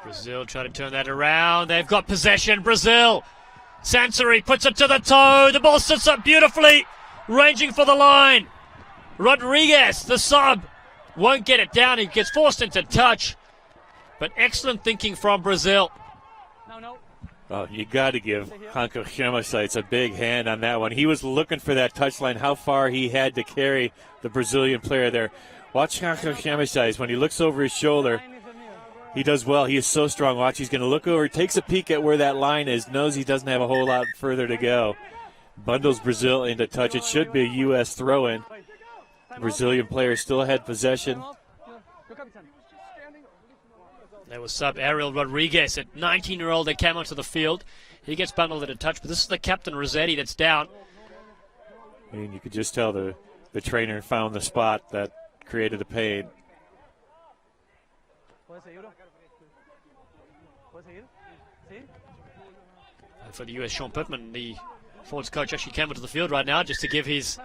Brazil trying to turn that around. They've got possession. Brazil. Sansari puts it to the toe. The ball sits up beautifully, ranging for the line. Rodriguez, the sub, won't get it down. He gets forced into touch. But excellent thinking from Brazil. No. Oh, you got to give Hanko Shemasites a big hand on that one. He was looking for that touchline, how far he had to carry the Brazilian player there. Watch Hanko Shemasites. When he looks over his shoulder, he does well. He is so strong. Watch, he's going to look over, takes a peek at where that line is, knows he doesn't have a whole lot further to go. Bundles Brazil into touch. It should be a U.S. throw-in. The Brazilian player still had possession. There was sub Ariel Rodriguez, at 19-year-old that came onto the field. He gets bundled at a touch, but this is the captain Rossetti that's down. And you could just tell the trainer found the spot that created the pain. And for the U.S., Sean Pittman, the forwards coach, actually came onto the field right now just to give his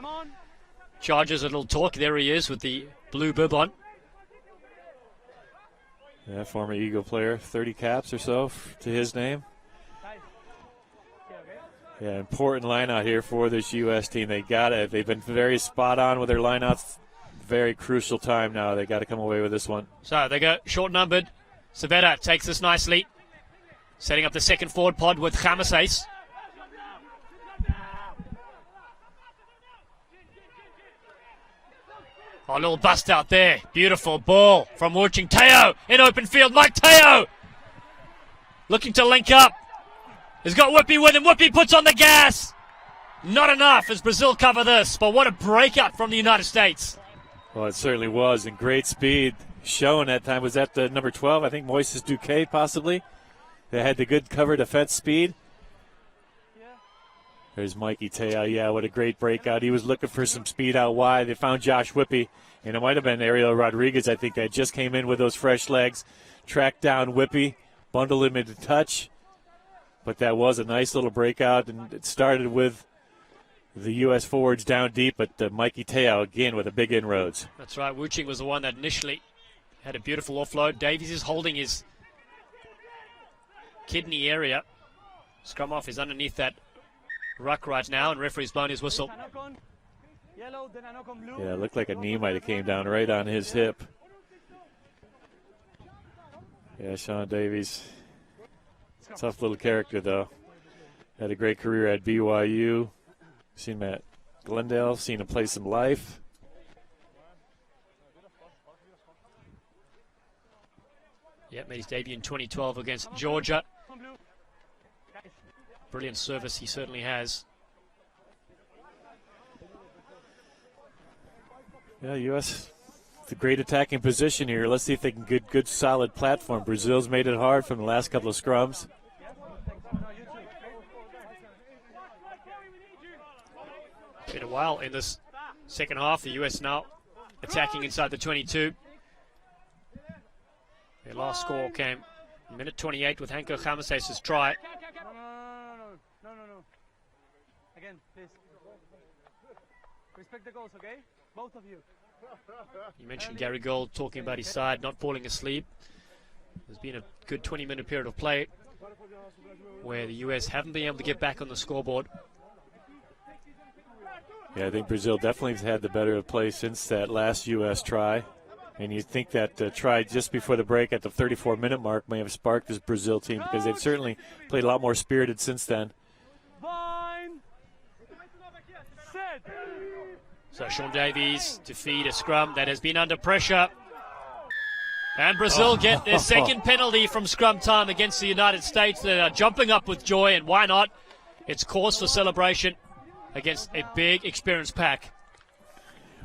Chargers a little talk. There he is with the blue bib on. Yeah, former Eagle player, 30 caps or so to his name. Yeah, important line out here for this U.S. team. They got it. They've been very spot on with their lineouts. Very crucial time now. They got to come away with this one. So they go short numbered. Savetta takes this nicely, setting up the second forward pod with Jamaseis. Oh, a little bust out there. Beautiful ball from Wuching Teo in open field. Mike Teo looking to link up. He's got Whippy with him. Whippy puts on the gas. Not enough as Brazil cover this, but what a breakout from the United States. Well, it certainly was, and great speed shown that time. Was that the number 12? I think Moises Duque possibly. They had the good cover defense speed. There's Mikey Teo. Yeah, what a great breakout. He was looking for some speed out wide. They found Josh Whippy, and it might have been Ariel Rodriguez, I think, that just came in with those fresh legs. Tracked down Whippy, bundle him into touch. But that was a nice little breakout, and it started with the U.S. forwards down deep, but Mikey Teo again with a big inroads. That's right. Wuching was the one that initially had a beautiful offload. Davies is holding his kidney area. Scrum off is underneath that ruck right now, and referee's blown his whistle. Yeah, it looked like a knee might have came down right on his hip. Yeah, Sean Davies. Tough little character, though. Had a great career at BYU. Seen him at Glendale, seen him play some life. Yeah, made his debut in 2012 against Georgia. Brilliant service he certainly has. Yeah, U.S. It's a great attacking position here. Let's see if they can get good solid platform. Brazil's made it hard from the last couple of scrums. Been a while in this second half. The U.S. now attacking inside the 22. Their last score came in minute 28 with Hanko Chamases's try. No. Again, please. Respect the goals, okay? Both of you. You mentioned Gary Gold talking about his side not falling asleep. There's been a good 20-minute period of play where the U.S. haven't been able to get back on the scoreboard. Yeah, I think Brazil definitely has had the better of play since that last U.S. try. And you think that try just before the break at the 34-minute mark may have sparked this Brazil team, because they've certainly played a lot more spirited since then. So Sean Davies to feed a scrum that has been under pressure. And Brazil get their second penalty from scrum time against the United States. They are jumping up with joy, and why not? It's cause for celebration against a big, experienced pack.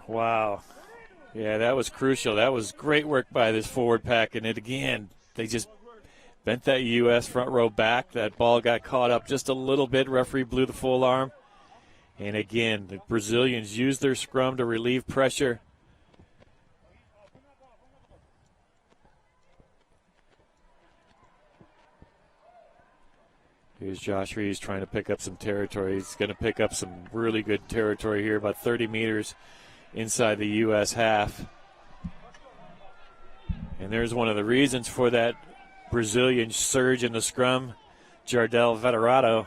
Wow. Yeah, that was crucial. That was great work by this forward pack. And it again, they just bent that U.S. front row back. That ball got caught up just a little bit. Referee blew the full arm. And again, the Brazilians used their scrum to relieve pressure. Here's Josh Reeves trying to pick up some territory. He's going to pick up some really good territory here, about 30 meters inside the U.S. half. And there's one of the reasons for that Brazilian surge in the scrum, Jardel Veterato.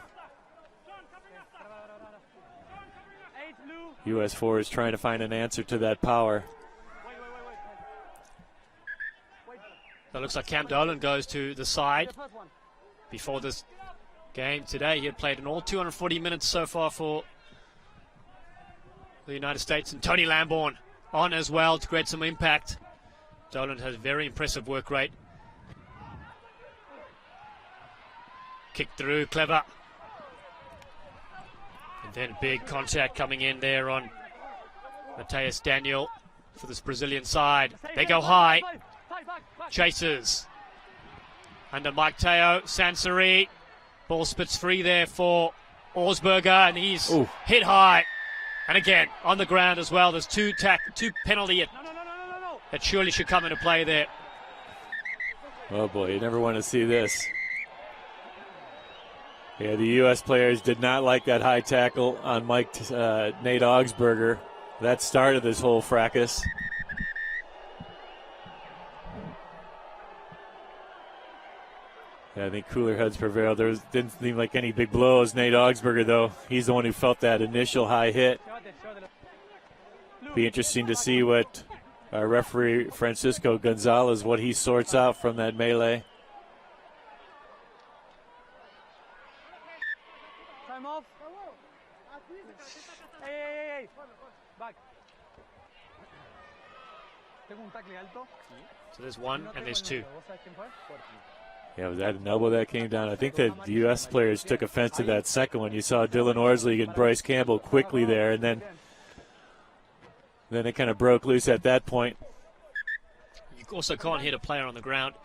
U.S. forwards trying to find an answer to that power. That looks like Cam Dolan goes to the side. Before this game today, he had played in all 240 minutes so far for the United States. And Tony Lamborn on as well to create some impact. Dolan has a very impressive work rate. Kick through, clever. And then big contact coming in there on Mateus Daniel for this Brazilian side. They go high. Chasers. Under Mike Teo, Sansari. Ball spits free there for Orsberger, and he's hit high. And again, on the ground as well. There's two penalty that surely should come into play there. Oh boy, you never want to see this. Yeah, the U.S. players did not like that high tackle on Nate Augsburger. That started this whole fracas. Yeah, I think cooler heads prevailed. There didn't seem like any big blows. Nate Augsburger, though, he's the one who felt that initial high hit. Be interesting to see what our referee Francisco Gonzalez, what he sorts out from that melee. Time off. Hey. Back. So there's one and there's two. Yeah, was that an elbow that came down? I think that the U.S. players took offense to that second one. You saw Dylan Orsley and Bryce Campbell quickly there, and then it kind of broke loose at that point. You also can't hit a player on the ground.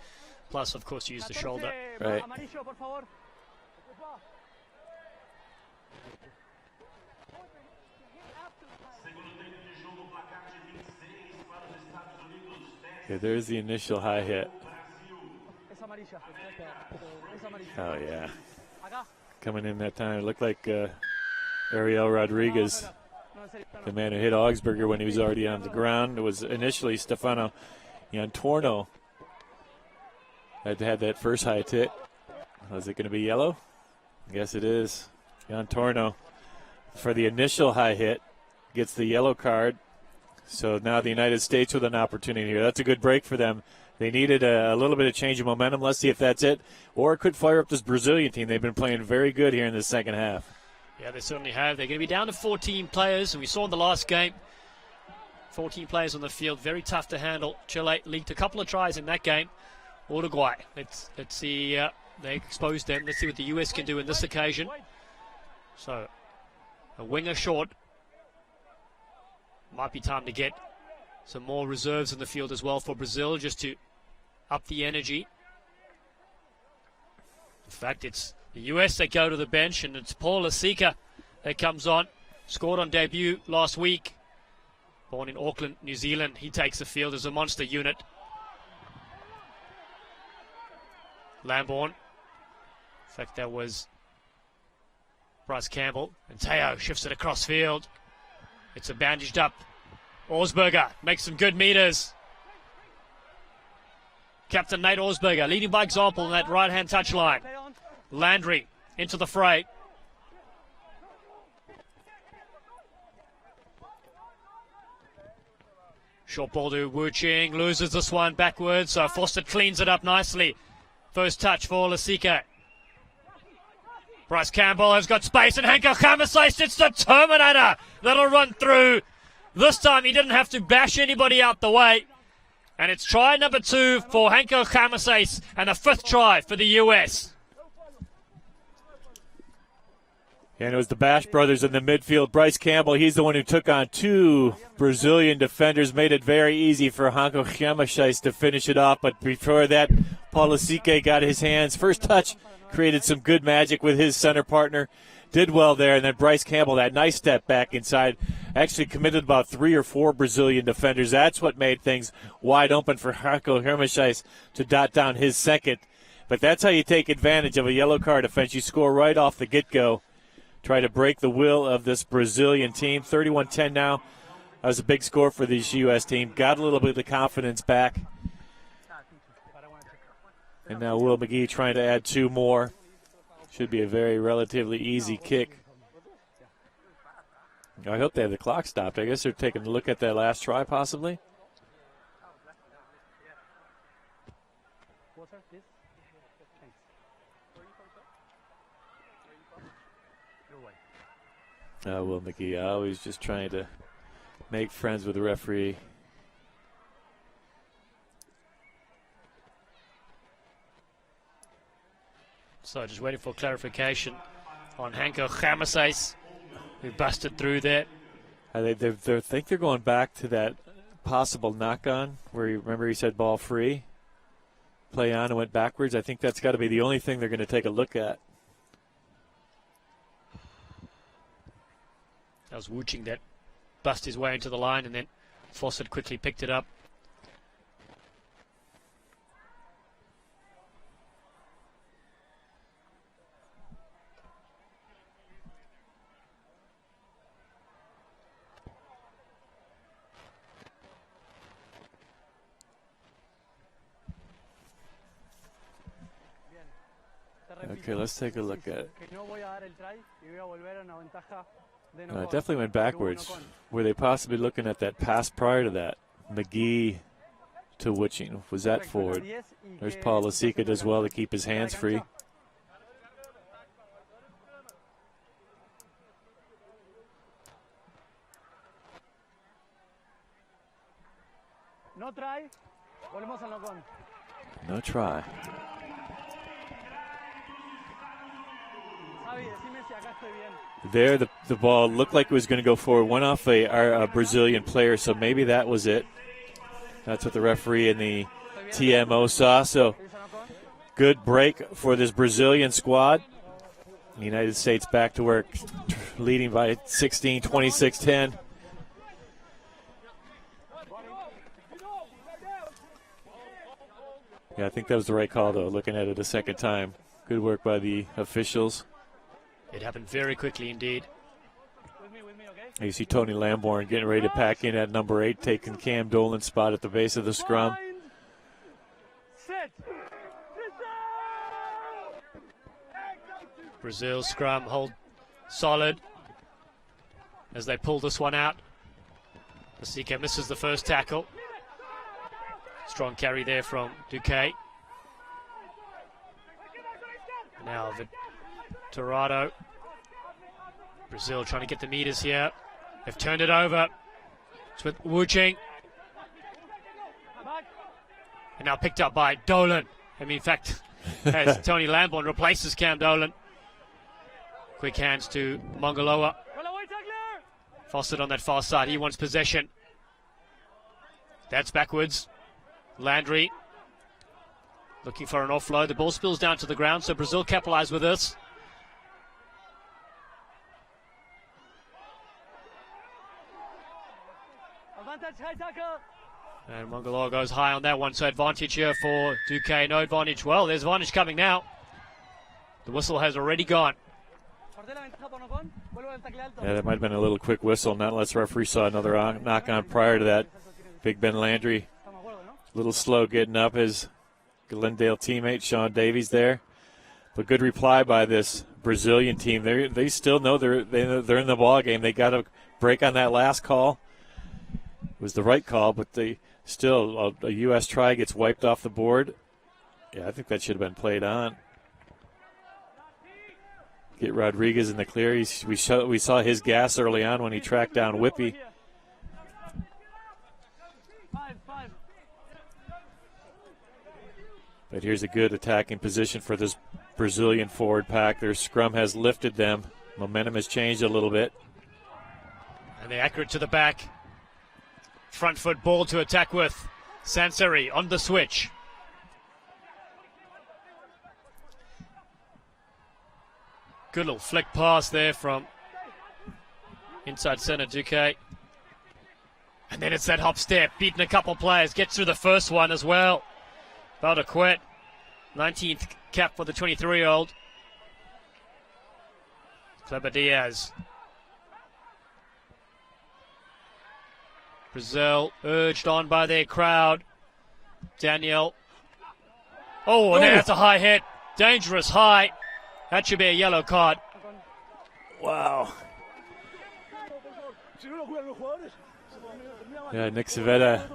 Plus, of course, use the shoulder. Right. Yeah, there's the initial high hit. amarilla. Es amarilla. Oh, yeah. Acá. Coming in that time, it looked like Ariel Rodriguez, the man who hit Augsburger when he was already on the ground. It was initially Stefano Iantorno that had that first high hit. Was it going to be yellow? Yes, it is. Iantorno, for the initial high hit, gets the yellow card. So now the United States with an opportunity here. That's a good break for them. They needed a little bit of change of momentum. Let's see if that's it. Or it could fire up this Brazilian team. They've been playing very good here in the second half. Yeah, they certainly have. They're going to be down to 14 players, and we saw in the last game, 14 players on the field. Very tough to handle. Chile leaked a couple of tries in that game. Uruguay, let's see. They exposed them. Let's see what the U.S. can do in this occasion. So, a winger short. Might be time to get some more reserves in the field as well for Brazil, just to up the energy. In fact, it's the U.S. that go to the bench, and it's Paul Lasika that comes on. Scored on debut last week. Born in Auckland, New Zealand. He takes the field as a monster unit. Lamborn. In fact, that was Bryce Campbell. And Teo shifts it across field. It's a bandaged up Augsburger. Makes some good meters. Captain Nate Augsburger leading by example in that right-hand touchline. Landry into the fray. Short ball to Wu Ching. Loses this one backwards. So Foster cleans it up nicely. First touch for Lasika. Bryce Campbell has got space, and Henko Khamasais, it's the Terminator that'll run through. This time he didn't have to bash anybody out the way. And it's try number 2 for Henko Khamasais, and the 5th try for the U.S. And it was the Bash brothers in the midfield. Bryce Campbell, he's the one who took on 2 Brazilian defenders, made it very easy for Henko Khamasais to finish it off. But before that, Paul Lasike got his hands. First touch, created some good magic with his center partner. Did well there, and then Bryce Campbell, that nice step back inside, actually committed about 3 or 4 Brazilian defenders. That's what made things wide open for Henko Khamasais to dot down his second. But that's how you take advantage of a yellow card offense. You score right off the get-go. Try to break the will of this Brazilian team. 31-10 now. That was a big score for this U.S. team. Got a little bit of the confidence back. And now Will McGee trying to add 2 more. Should be a very relatively easy kick. I hope they have the clock stopped. I guess they're taking a look at that last try possibly. Will McGee always just trying to make friends with the referee. So just waiting for clarification on Henko Khamasais, who busted through there. I think they're going back to that possible knock-on where you remember he said ball free, play on and went backwards. I think that's got to be the only thing they're going to take a look at. That was Wu Ching that bust his way into the line, and then Fawcett quickly picked it up. Okay, let's take a look at it. It definitely went backwards. Were they possibly looking at that pass prior to that? McGee to Witching. Was that forward? There's Paul Lasika as well to keep his hands free. No try. Volvemos al knock-on. No try. There, the ball looked like it was going to go forward. Went off a Brazilian player, so maybe that was it. That's what the referee and the TMO saw. So good break for this Brazilian squad. The United States back to work, leading by 16, 26-10. Yeah, I think that was the right call, though, looking at it a second time. Good work by the officials. It happened very quickly indeed. You see Tony Lamborn getting ready to pack in at number 8, taking Cam Dolan's spot at the base of the scrum. Brazil scrum hold solid as they pull this one out. Masika misses the first tackle. Strong carry there from Duque. Now Torado. Brazil trying to get the meters here. They've turned it over. It's with Wu-Ching. And now picked up by Dolan. I mean, in fact, as Tony Lamborn replaces Cam Dolan. Quick hands to Mongoloa. Fawcett on that far side. He wants possession. That's backwards. Landry looking for an offload. The ball spills down to the ground, so Brazil capitalize with this. And Mongoloa goes high on that one, so advantage here for Duque. No advantage. Well, there's advantage coming now. The whistle has already gone. Yeah, that might have been a little quick whistle, not unless the referee saw another knock on prior to that. Big Ben Landry, a little slow getting up. His Glendale teammate Sean Davies there, but good reply by this Brazilian team. They still know they're in the ball game. They got to break on that last call. It was the right call, but they still a U.S. try gets wiped off the board. Yeah, I think that should have been played on. Get Rodriguez in the clear. We saw his gas early on when he tracked down Whippy. But here's a good attacking position for this Brazilian forward pack. Their scrum has lifted them. Momentum has changed a little bit. And they're accurate to the back. Front foot ball to attack with. Sanseri on the switch. Good little flick pass there from inside center Duque. And then it's that hop step, beating a couple players, gets through the first one as well. About to quit. 19th cap for the 23-year-old. Kleber Diaz. Brazil urged on by their crowd. Daniel. Oh, and that's a high hit. Dangerous high. That should be a yellow card. Wow. Yeah, Nick Savetta.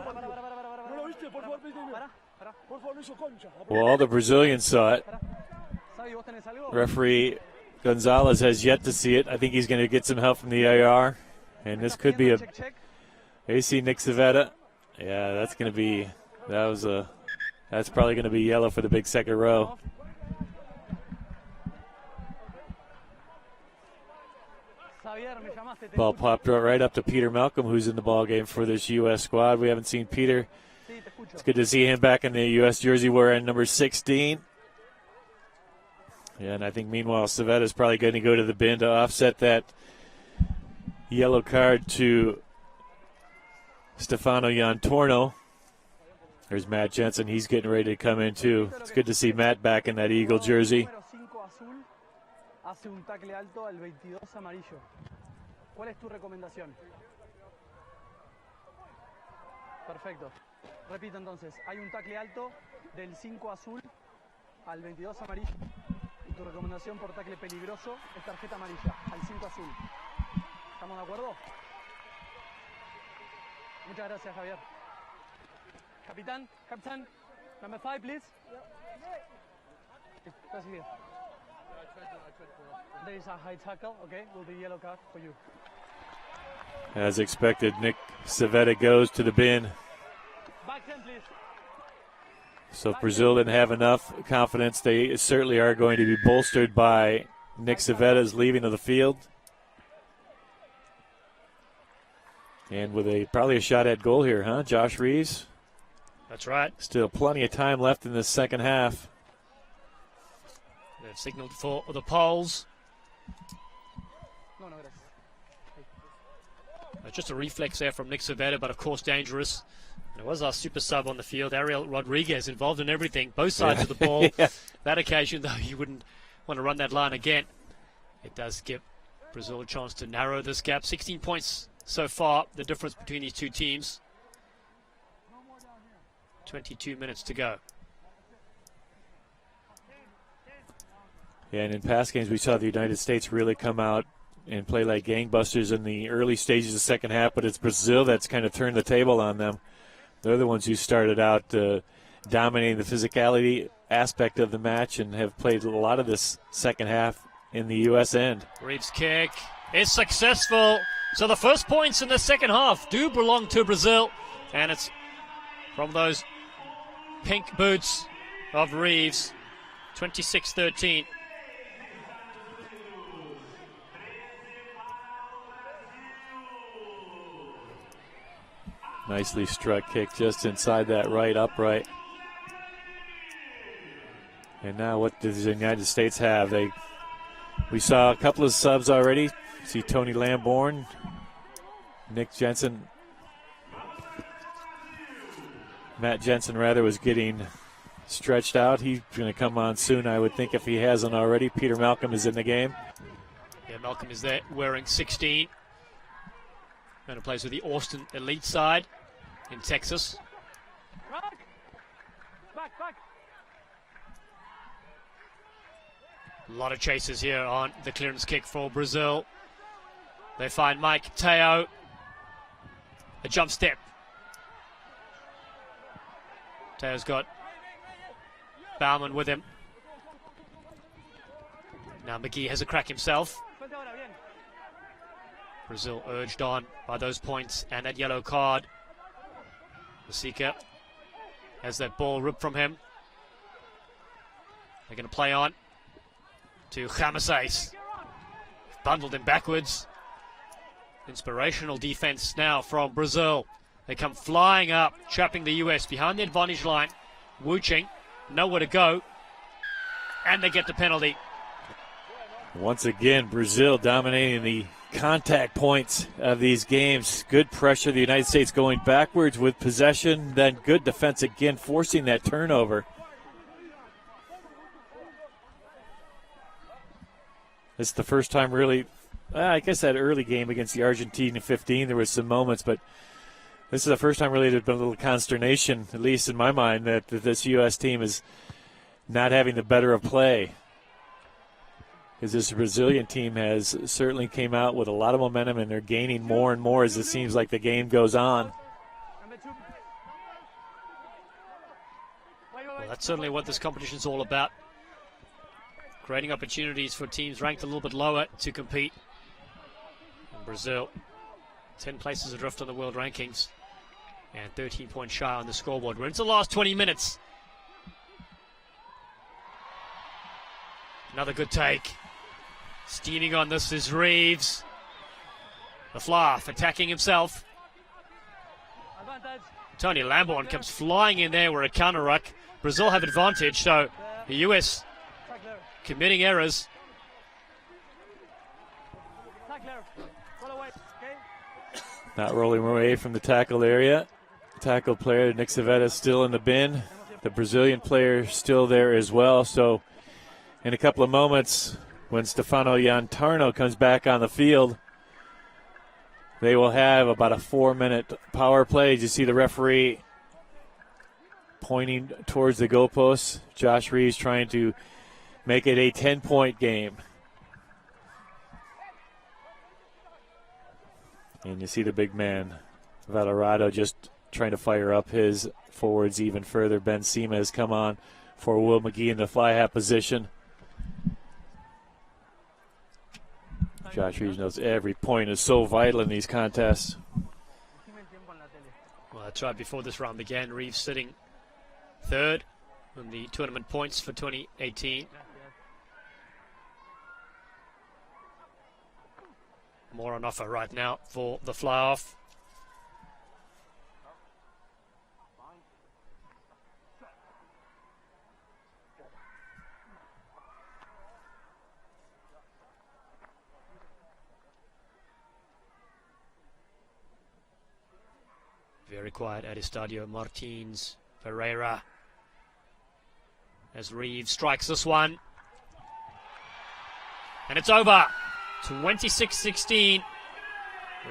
Well, all the Brazilians saw it. Referee Gonzalez has yet to see it. I think he's going to get some help from the AR. And this could be AC Nick Savetta. Yeah, that's probably going to be yellow for the big second row. Ball popped right up to Peter Malcolm, who's in the ball game for this U.S. squad. We haven't seen Peter. It's good to see him back in the U.S. jersey wearing number 16. Yeah, and I think meanwhile Savetta is probably going to go to the bin to offset that yellow card to Stefano Yantorno. There's Matt Jensen. He's getting ready to come in too. It's good to see Matt back in that Eagle jersey. Hace un tackle alto al 22 amarillo. ¿Cuál es tu recomendación? Perfecto. Repito entonces, hay un tackle alto del 5 azul al 22 amarillo. Y tu recomendación por tackle peligroso es tarjeta amarilla al 5 azul. ¿Estamos de acuerdo? Muchas gracias, Javier. Capitán, number 5, please. Gracias. There is a high tackle, okay, will be yellow card for you. As expected, Nick Savetta goes to the bin. Back 10, please. So if Brazil didn't have enough confidence, they certainly are going to be bolstered by Nick Savetta's leaving of the field. And with probably a shot at goal here, huh, Josh Reeves? That's right. Still plenty of time left in the second half. They've signaled for the Poles. Just a reflex there from Nick Savetta, but of course dangerous. It was our super sub on the field, Ariel Rodriguez, involved in everything, both sides of the ball. Yeah. That occasion, though, you wouldn't want to run that line again. It does give Brazil a chance to narrow this gap. 16 points so far, the difference between these two teams. 22 minutes to go. Yeah, and in past games we saw the United States really come out and play like gangbusters in the early stages of the second half, but it's Brazil that's kind of turned the table on them. They're the ones who started out dominating the physicality aspect of the match and have played a lot of this second half in the U.S. end. Reeves' kick is successful. So the first points in the second half do belong to Brazil, and it's from those pink boots of Reeves. 26-13. Nicely struck kick just inside that right upright. And now what does the United States have? We saw a couple of subs already. See Tony Lamborn, Nick Jensen. Matt Jensen, rather, was getting stretched out. He's going to come on soon, I would think, if he hasn't already. Peter Malcolm is in the game. Yeah, Malcolm is there wearing 16. And plays with the Austin Elite side in Texas. Back. A lot of chases here on the clearance kick for Brazil. They find Mike Teo. A jump step. Teo's got Bauman with him. Now McGee has a crack himself. Brazil urged on by those points and that yellow card. Masika has that ball ripped from him. They're going to play on to James. Bundled him backwards. Inspirational defense now from Brazil. They come flying up, trapping the US behind the advantage line. Wuching, nowhere to go. And they get the penalty. Once again, Brazil dominating the contact points of these games. Good pressure. The United States going backwards with possession. Then good defense again, forcing that turnover. It's the first time really, I guess that early game against the Argentina in 15, there was some moments, but this is the first time really there's been a little consternation, at least in my mind, that this U.S. team is not having the better of play. Because this Brazilian team has certainly came out with a lot of momentum, and they're gaining more and more as it seems like the game goes on. Well, that's certainly what this competition is all about. Creating opportunities for teams ranked a little bit lower to compete. And Brazil, 10 places adrift on the world rankings, and 13 points shy on the scoreboard. We're into the last 20 minutes. Another good take. Steaming on this is Reeves. The Flaff attacking himself. Tony Lamborn comes flying in there with a counter ruck. Brazil have advantage, so the US committing errors. Not rolling away from the tackle area. Tackle player Nick Savetta still in the bin. The Brazilian player still there as well. So in a couple of moments, when Stefano Yantarno comes back on the field, they will have about a 4-minute power play. You see the referee pointing towards the goalposts. Josh Reeves trying to make it a 10-point game. And you see the big man, Valerado, just trying to fire up his forwards even further. Ben Sema has come on for Will McGee in the fly half position. Josh Reeves knows every point is so vital in these contests. Well, that's right. Before this round began, Reeves sitting third in the tournament points for 2018. More on offer right now for the fly-off. Very quiet at Estadio Martins Pereira as Reeves strikes this one. And it's over. 26-16.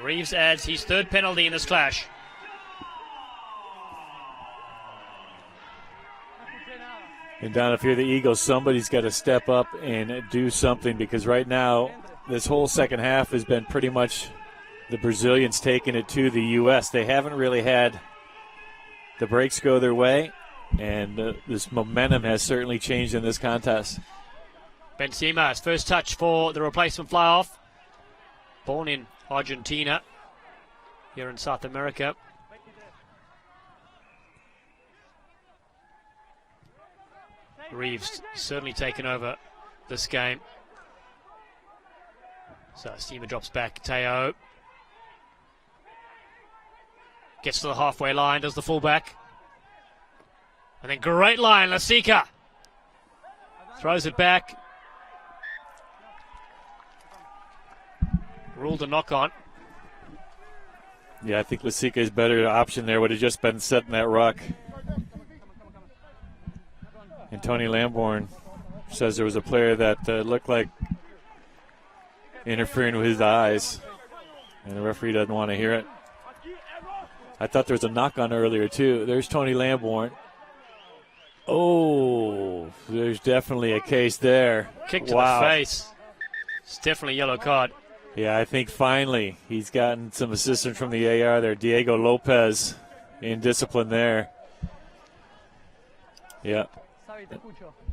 Reeves adds his third penalty in this clash. And Don, if you're the Eagles, somebody's got to step up and do something, because right now this whole second half has been pretty much the Brazilians taking it to the U.S. They haven't really had the breaks go their way, and this momentum has certainly changed in this contest. Benzema's first touch for the replacement fly-off. Born in Argentina, here in South America. Reeves certainly taken over this game. So Steamer drops back. Teo gets to the halfway line, does the fullback. And then great line, Lasica throws it back. Ruled a knock on. Yeah, I think Lasica's better option there would have just been setting that ruck. And Tony Lamborn says there was a player that looked like interfering with his eyes, and the referee doesn't want to hear it. I thought there was a knock on earlier too. There's Tony Lamborn. Oh, there's definitely a case there. Kick to the face. It's definitely a yellow card. Yeah, I think finally he's gotten some assistance from the AR there. Diego Lopez in discipline there. Yeah.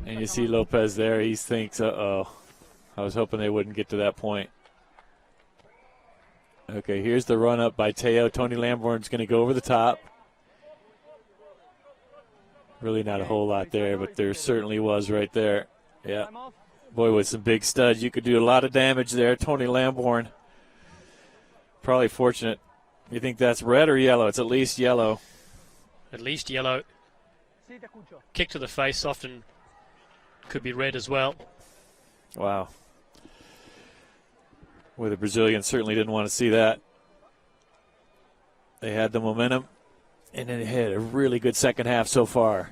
And you see Lopez there. He thinks, uh-oh. I was hoping they wouldn't get to that point. Okay, here's the run-up by Teo. Tony Lamborn's going to go over the top. Really not a whole lot there, but there certainly was right there. Yeah. Boy, with some big studs, you could do a lot of damage there. Tony Lamborn, probably fortunate. You think that's red or yellow? It's at least yellow. At least yellow. Kick to the face often could be red as well. Wow. Well, the Brazilians certainly didn't want to see that. They had the momentum, and then they had a really good second half so far.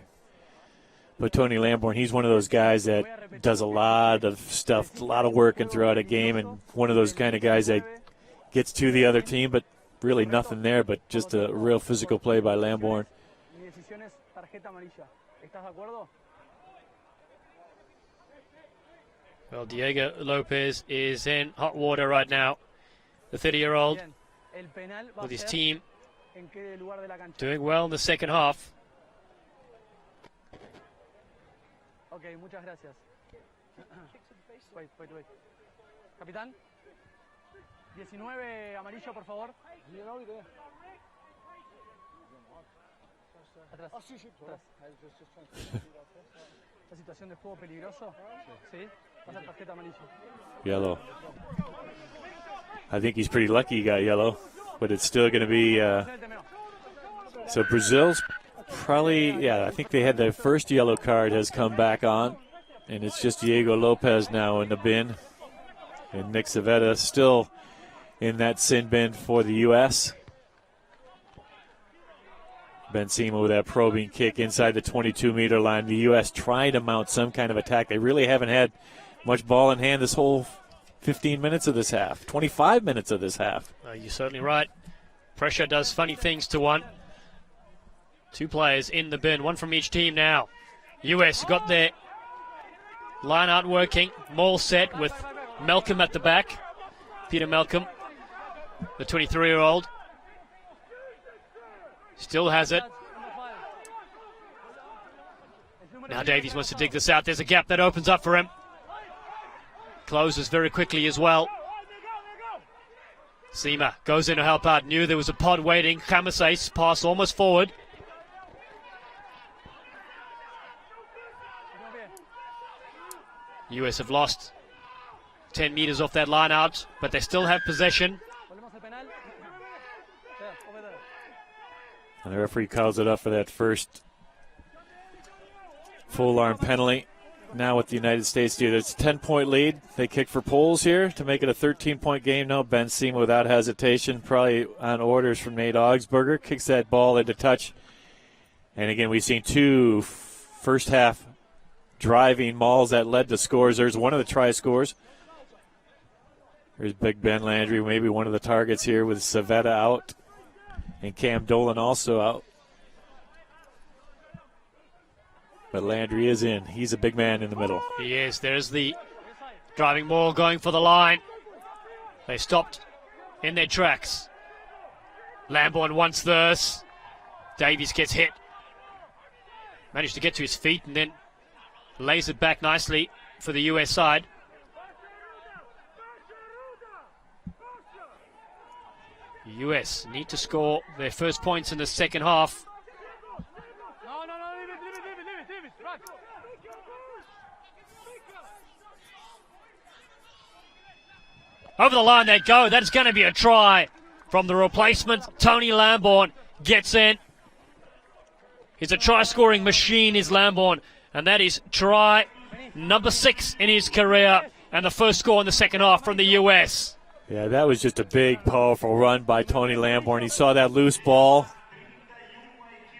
But Tony Lamborn, he's one of those guys that does a lot of stuff, a lot of working throughout a game, and one of those kind of guys that gets to the other team, but really nothing there, but just a real physical play by Lamborn. Well, Diego Lopez is in hot water right now. The 30-year-old with his team doing well in the second half. Okay, muchas gracias. Wait. Capitán, 19 amarillo, por favor. Atrás. Atrás. ¿Esta situación de juego peligroso? Sí. Pasa tarjeta amarilla. Yellow. I think he's pretty lucky he got yellow, but it's still going to be. So Brazil's probably, I think they had their first yellow card has come back on, and it's just Diego Lopez now in the bin. And Nick Savetta still in that sin bin for the U.S. Benzema with that probing kick inside the 22-meter line. The U.S. trying to mount some kind of attack. They really haven't had much ball in hand this whole 15 minutes of this half, 25 minutes of this half. You're certainly right. Pressure does funny things to one. Two players in the bin, one from each team now. U.S. got their line out working. Maul set with Malcolm at the back. Peter Malcolm, the 23-year-old. Still has it. Now Davies wants to dig this out. There's a gap that opens up for him. Closes very quickly as well. Seema goes in to help out. Knew there was a pod waiting. Kamase's pass almost forward. US have lost 10 meters off that line out, but they still have possession. And the referee calls it up for that first full-arm penalty. now what the United States do. It's a 10-point lead. They kick for poles here to make it a 13-point game now. Ben Seema without hesitation, probably on orders from Nate Augsburger, kicks that ball into touch. And again, we've seen two first-half driving mauls that led to scores. There's one of the try scores. There's Big Ben Landry, maybe one of the targets here with Savetta out and Cam Dolan also out. But Landry is in. He's a big man in the middle. He is. There's the driving maul going for the line. They stopped in their tracks. Lamborn wants this. Davies gets hit. Managed to get to his feet and then lays it back nicely for the US side. US need to score their first points in the second half. Over the line they go. That is going to be a try from the replacement. Tony Lamborn gets in. He's a try-scoring machine, is Lamborn. And that is try number 6 in his career. And the first score in the second half from the US. Yeah, that was just a big, powerful run by Tony Lamborn. He saw that loose ball.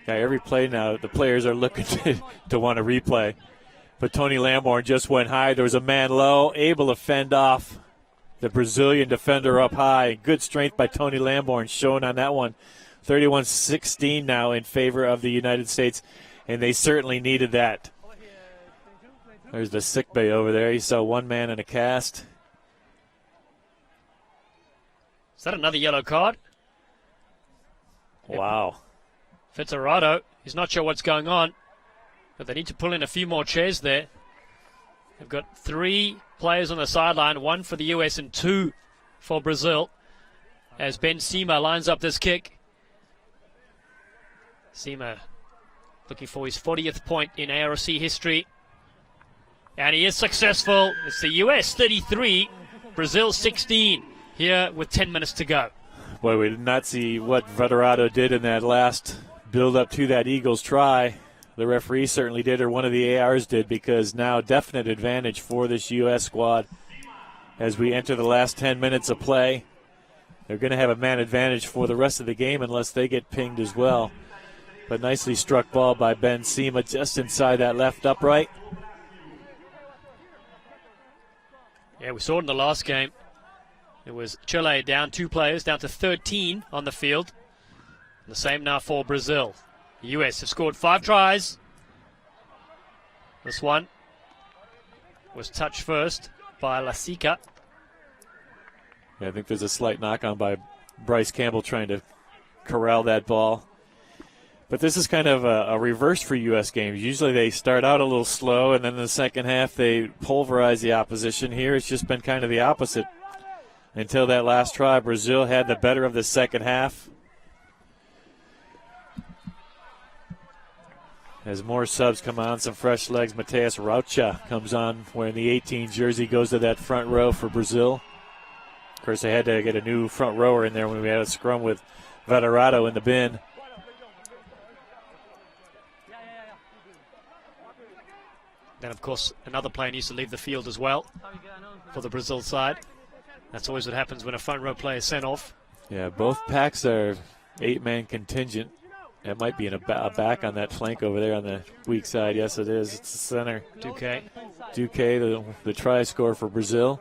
Yeah, every play now, the players are looking to want to replay. But Tony Lamborn just went high. There was a man low, able to fend off the Brazilian defender up high. Good strength by Tony Lamborn shown on that one. 31-16 now in favor of the United States, and they certainly needed that. There's the sick bay over there. You saw one man in a cast. Is that another yellow card? Wow. Fitzgerald, he's not sure what's going on, but they need to pull in a few more chairs there. They've got 3 players on the sideline, 1 for the US and 2 for Brazil, as Ben Seema lines up this kick. Seema looking for his 40th point in ARC history. And he is successful. It's the US 33, Brazil 16, here with 10 minutes to go. Boy, we did not see what Veterato did in that last build-up to that Eagles try. The referee certainly did, or one of the ARs did, because now definite advantage for this U.S. squad as we enter the last 10 minutes of play. They're going to have a man advantage for the rest of the game unless they get pinged as well. But nicely struck ball by Ben Seema just inside that left upright. Yeah, we saw it in the last game. It was Chile down 2 players, down to 13 on the field. The same now for Brazil. The US have scored 5 tries. This one was touched first by Lasica. Yeah, I think there's a slight knock on by Bryce Campbell trying to corral that ball. But this is kind of a reverse for U.S. games. Usually they start out a little slow, and then in the second half they pulverize the opposition. Here it's just been kind of the opposite. Until that last try, Brazil had the better of the second half. As more subs come on, some fresh legs, Mateus Raucha comes on wearing the 18 jersey, goes to that front row for Brazil. Of course, they had to get a new front rower in there when we had a scrum with Veterato in the bin. Then, of course, another player needs to leave the field as well for the Brazil side. That's always what happens when a front row player is sent off. Yeah, both packs are 8-man contingent. It might be in a back on that flank over there on the weak side. Yes, it is. It's the center. Duque. Duque, the try scorer for Brazil.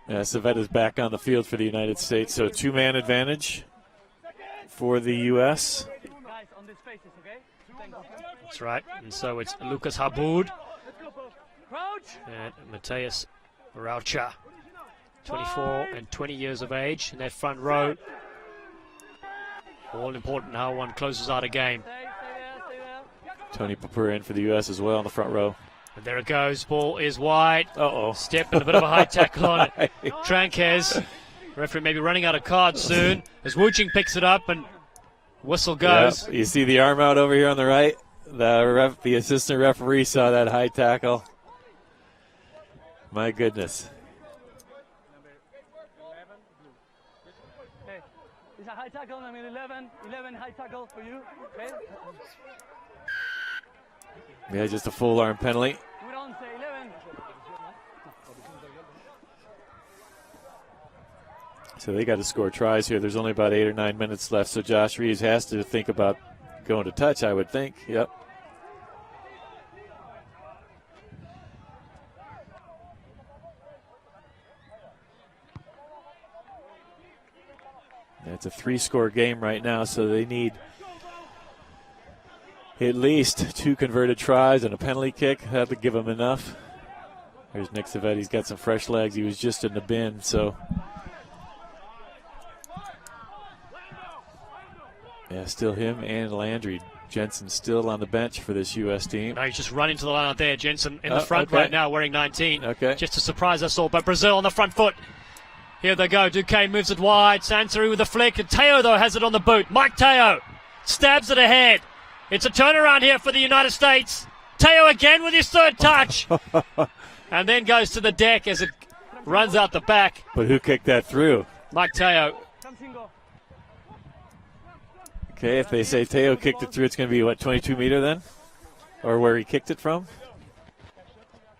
Yeah, Savetta's back on the field for the United States. So 2-man advantage for the U.S. That's right. And so it's Lucas Habud and Mateus Raucha, 24 and 20 years of age in that front row. All important how one closes out a game. Tony Papur in for the U.S. as well in the front row. And there it goes. Ball is wide. Uh-oh. Step and a bit of a high tackle on it. Tranquez. Referee may be running out of cards soon as Wuching picks it up and whistle goes. Yep. You see the arm out over here on the right? The assistant referee saw that high tackle. My goodness. It's a high tackle, number 11 high tackle for you, okay? Yeah, just a full arm penalty. So they got to score tries here. There's only about 8 or 9 minutes left, so Josh Reeves has to think about going to touch, I would think. Yep. It's a 3-score game right now, so they need at least 2 converted tries and a penalty kick. That'll give them enough. There's Nick Savette. He's got some fresh legs. He was just in the bin, so. Yeah, still him and Landry. Jensen still on the bench for this U.S. team. No, he's just running to the line out there. Jensen in the front right now wearing 19. Okay. Just to surprise us all. But Brazil on the front foot. Here they go. Duquesne moves it wide. Sansari with a flick. And Teo, though, has it on the boot. Mike Teo stabs it ahead. It's a turnaround here for the United States. Teo again with his third touch. And then goes to the deck as it runs out the back. But who kicked that through? Mike Teo. Okay, if they say Teo kicked it through, it's going to be, what, 22-meter then? Or where he kicked it from?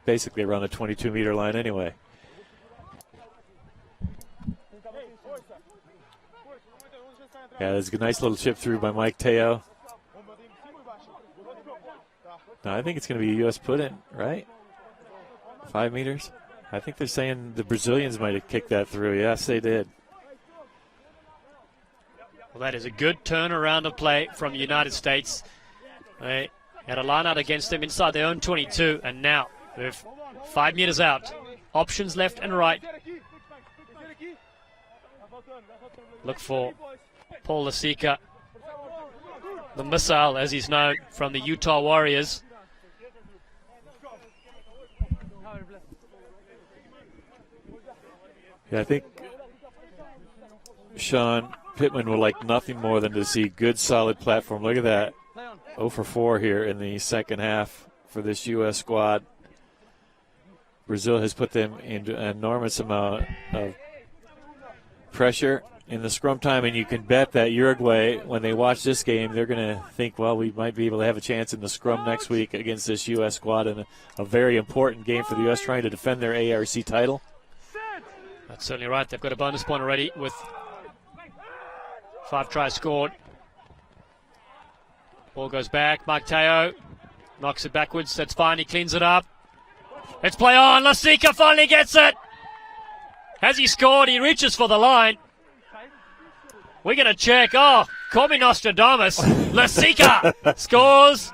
Basically around the 22-meter line anyway. Yeah, there's a nice little chip through by Mike Teo. No, I think it's going to be a U.S. put-in, right? 5 meters? I think they're saying the Brazilians might have kicked that through. Yes, they did. Well, that is a good turnaround of play from the United States. They had a line out against them inside their own 22, and now they're 5 meters out. Options left and right. Look for Paul Lasika, the missile, as he's known, from the Utah Warriors. Yeah, I think Sean Pittman would like nothing more than to see good, solid platform. Look at that. 0 for 4 here in the second half for this U.S. squad. Brazil has put them into an enormous amount of pressure in the scrum time, and you can bet that Uruguay, when they watch this game, they're going to think, well, we might be able to have a chance in the scrum next week against this U.S. squad, and a very important game for the U.S. trying to defend their ARC title. That's certainly right. They've got a bonus point already with 5 tries scored. Ball goes back. Mike Teo knocks it backwards. That's fine. He cleans it up. Let's play on. Lasika finally gets it. Has he scored? He reaches for the line. We're going to check. Oh, call me Nostradamus. Lasika scores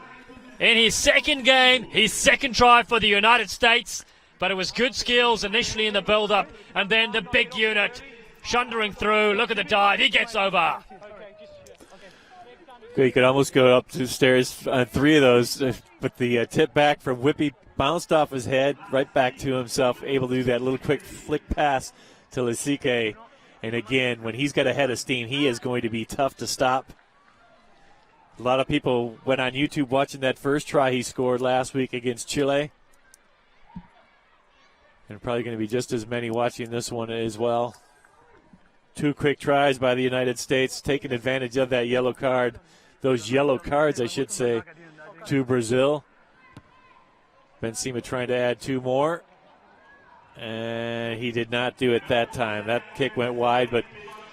in his second game, his second try for the United States. But it was good skills initially in the build-up, and then the big unit shundering through. Look at the dive. He gets over. You could almost go up 2 stairs on 3 of those, but the tip back from Whippy bounced off his head, right back to himself, able to do that little quick flick pass to Lasike. And again, when he's got a head of steam, he is going to be tough to stop. A lot of people went on YouTube watching that first try he scored last week against Chile. And probably going to be just as many watching this one as well. 2 quick tries by the United States, taking advantage of that yellow card. Those yellow cards, I should say, to Brazil. Benzema trying to add 2 more. And he did not do it that time. That kick went wide, but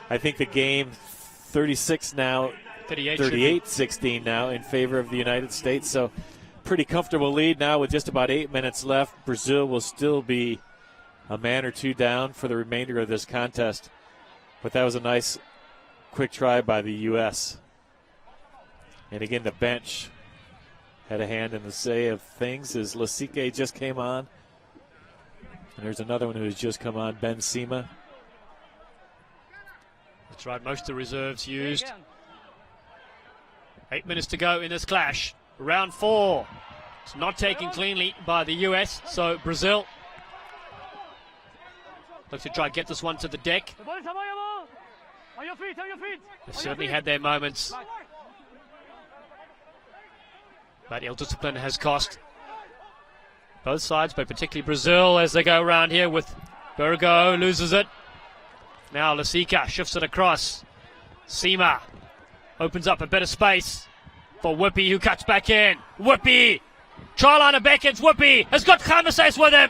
I think the game 36 now, 38-16 now in favor of the United States. So pretty comfortable lead now with just about 8 minutes left. Brazil will still be a man or 2 down for the remainder of this contest. But that was a nice quick try by the U.S. And again, the bench had a hand in the say of things as Lasike just came on. And there's another one who has just come on, Benzema. That's right, most of the reserves used. 8 minutes to go in this clash. Round 4. It's not taken cleanly by the U.S., so Brazil looks to try and get this one to the deck. They've certainly had their moments. But ill-discipline has cost both sides, but particularly Brazil as they go around here with Burgo, loses it. Now Lasika shifts it across. Sema opens up a bit of space for Whippy, who cuts back in. Whippy Try line of beckons. Whoopi has got Khamasais with him.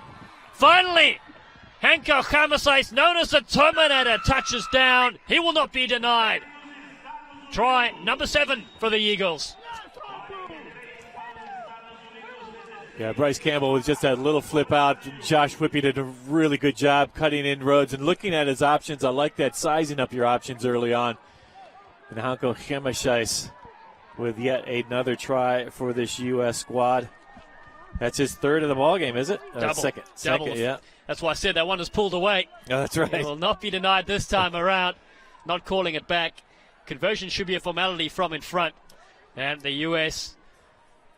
Finally, Hanko Khamasais, known as the Terminator, touches down. He will not be denied. Try number 7 for the Eagles. Yeah, Bryce Campbell was just that little flip out. Josh Whippy did a really good job cutting inroads and looking at his options. I like that, sizing up your options early on. And Hanko Khamasais with yet another try for this U.S. squad. That's his third of the ball game, is it? Second, yeah. That's why I said that one is pulled away. Oh, that's right. It will not be denied this time around. Not calling it back. Conversion should be a formality from in front. And the U.S.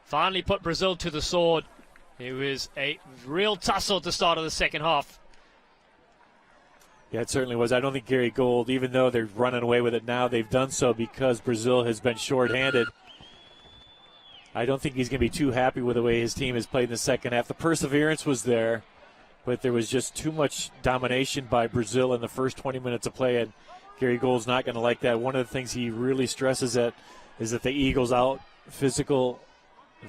finally put Brazil to the sword. It was a real tussle at the start of the second half. Yeah, it certainly was. I don't think Gary Gold, even though they're running away with it now, they've done so because Brazil has been shorthanded. I don't think he's going to be too happy with the way his team has played in the second half. The perseverance was there, but there was just too much domination by Brazil in the first 20 minutes of play, and Gary Gold's not going to like that. One of the things he really stresses at is that the Eagles out physical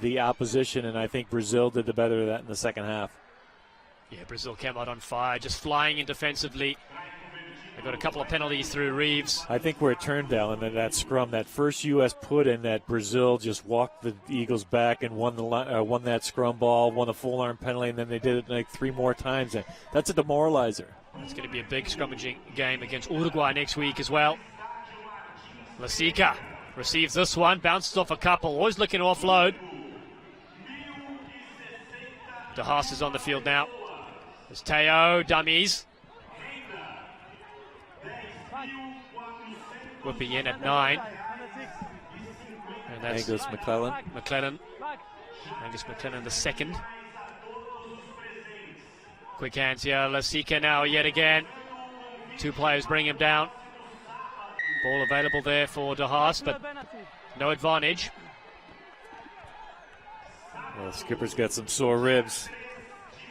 the opposition, and I think Brazil did the better of that in the second half. Yeah, Brazil came out on fire, just flying in defensively. They got a couple of penalties through Reeves. I think where it turned down in that scrum, that first U.S. put in that Brazil just walked the Eagles back and won that scrum ball, won a full arm penalty, and then they did it like 3 more times. And that's a demoralizer. It's going to be a big scrummaging game against Uruguay next week as well. Lasica receives this one, bounces off a couple, always looking to offload. De Haas is on the field now. There's Teo, dummies. Whooping in at 9. And that's Angus McClellan. Angus McClellan the second. Quick hands here. Lasica now yet again. 2 players bring him down. Ball available there for De Haas, but no advantage. Well, skipper's got some sore ribs.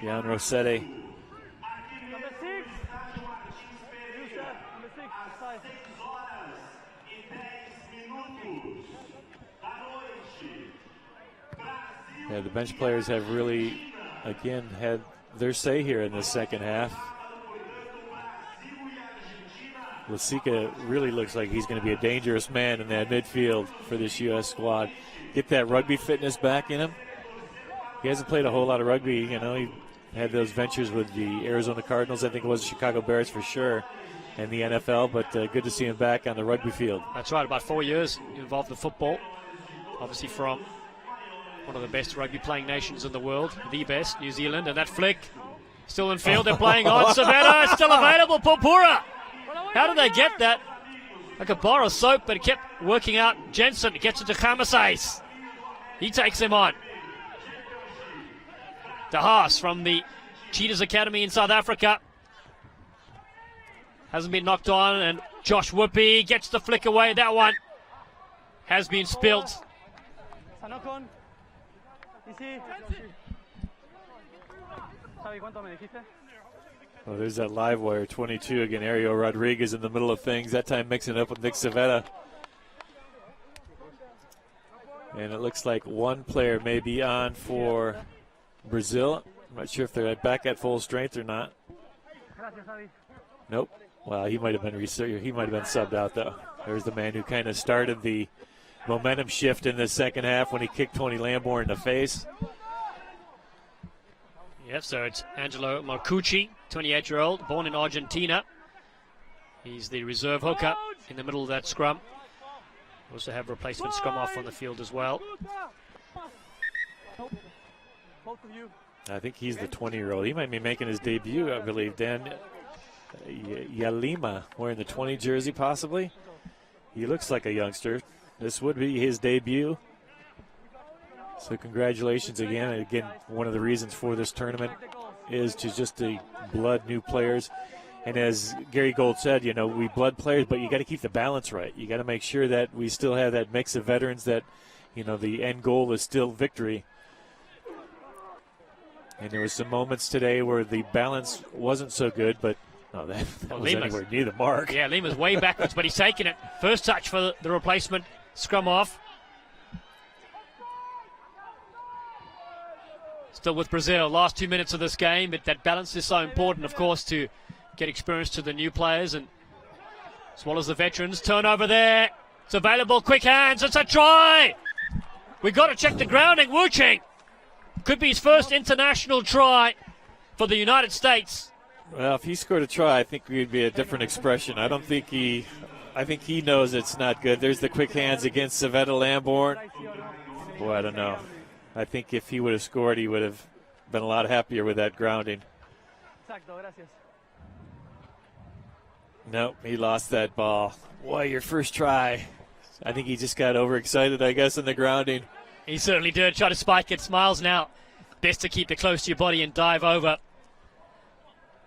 Jan Rossetti. Yeah, the bench players have really, again, had their say here in the second half. Lasica really looks like he's going to be a dangerous man in that midfield for this U.S. squad. Get that rugby fitness back in him. He hasn't played a whole lot of rugby. You know, he had those ventures with the Arizona Cardinals. I think it was the Chicago Bears for sure, and the NFL. But good to see him back on the rugby field. That's right. About 4 years involved in football. Obviously from one of the best rugby playing nations in the world, the best, New Zealand. And that flick, still in field. They're playing on. Savannah still available. Purpura. How did they get that? Like a bar of soap, but it kept working out. Jensen gets it to Khamasais. He takes him on. De Haas from the Cheetahs Academy in South Africa. Hasn't been knocked on, and Josh Whoopi gets the flick away. That one has been spilt. Well, there's that live wire, 22 again. Ario Rodriguez in the middle of things. That time mixing it up with Nick Savetta. And it looks like one player may be on for Brazil. I'm not sure if they're back at full strength or not. Nope. Well, he might have been subbed out though. There's the man who kind of started the momentum shift in the second half when he kicked Tony Lamborn in the face. Yep, so it's Angelo Marcucci, 28-year-old, born in Argentina. He's the reserve hooker in the middle of that scrum. Also have replacement scrum off on the field as well. I think he's the 20-year-old. He might be making his debut, I believe. Dan Yalima wearing the 20 jersey possibly. He looks like a youngster. This would be his debut. So congratulations again. And again, one of the reasons for this tournament is to just the blood new players. And as Gary Gold said, you know, we blood players, but you got to keep the balance right. You got to make sure that we still have that mix of veterans that, you know, the end goal is still victory. And there was some moments today where the balance wasn't so good, but no, that was anywhere near the mark. Yeah, Lima's way backwards, but he's taken it. First touch for the replacement scrum off. Still with Brazil, last 2 minutes of this game, but that balance is so important, of course, to get experience to the new players and as well as the veterans. Turnover there. It's available. Quick hands. It's a try. We got to check the grounding. Wu Ching. Could be his first international try for the United States. Well, if he scored a try, I think we'd be a different expression. I think he knows it's not good. There's the quick hands against Savetta Lamborn. Boy, I don't know. I think if he would have scored, he would have been a lot happier with that grounding. Nope, he lost that ball. Boy, your first try. I think he just got overexcited, I guess, in the grounding. He certainly did. Try to spike it. Smiles now. Best to keep it close to your body and dive over.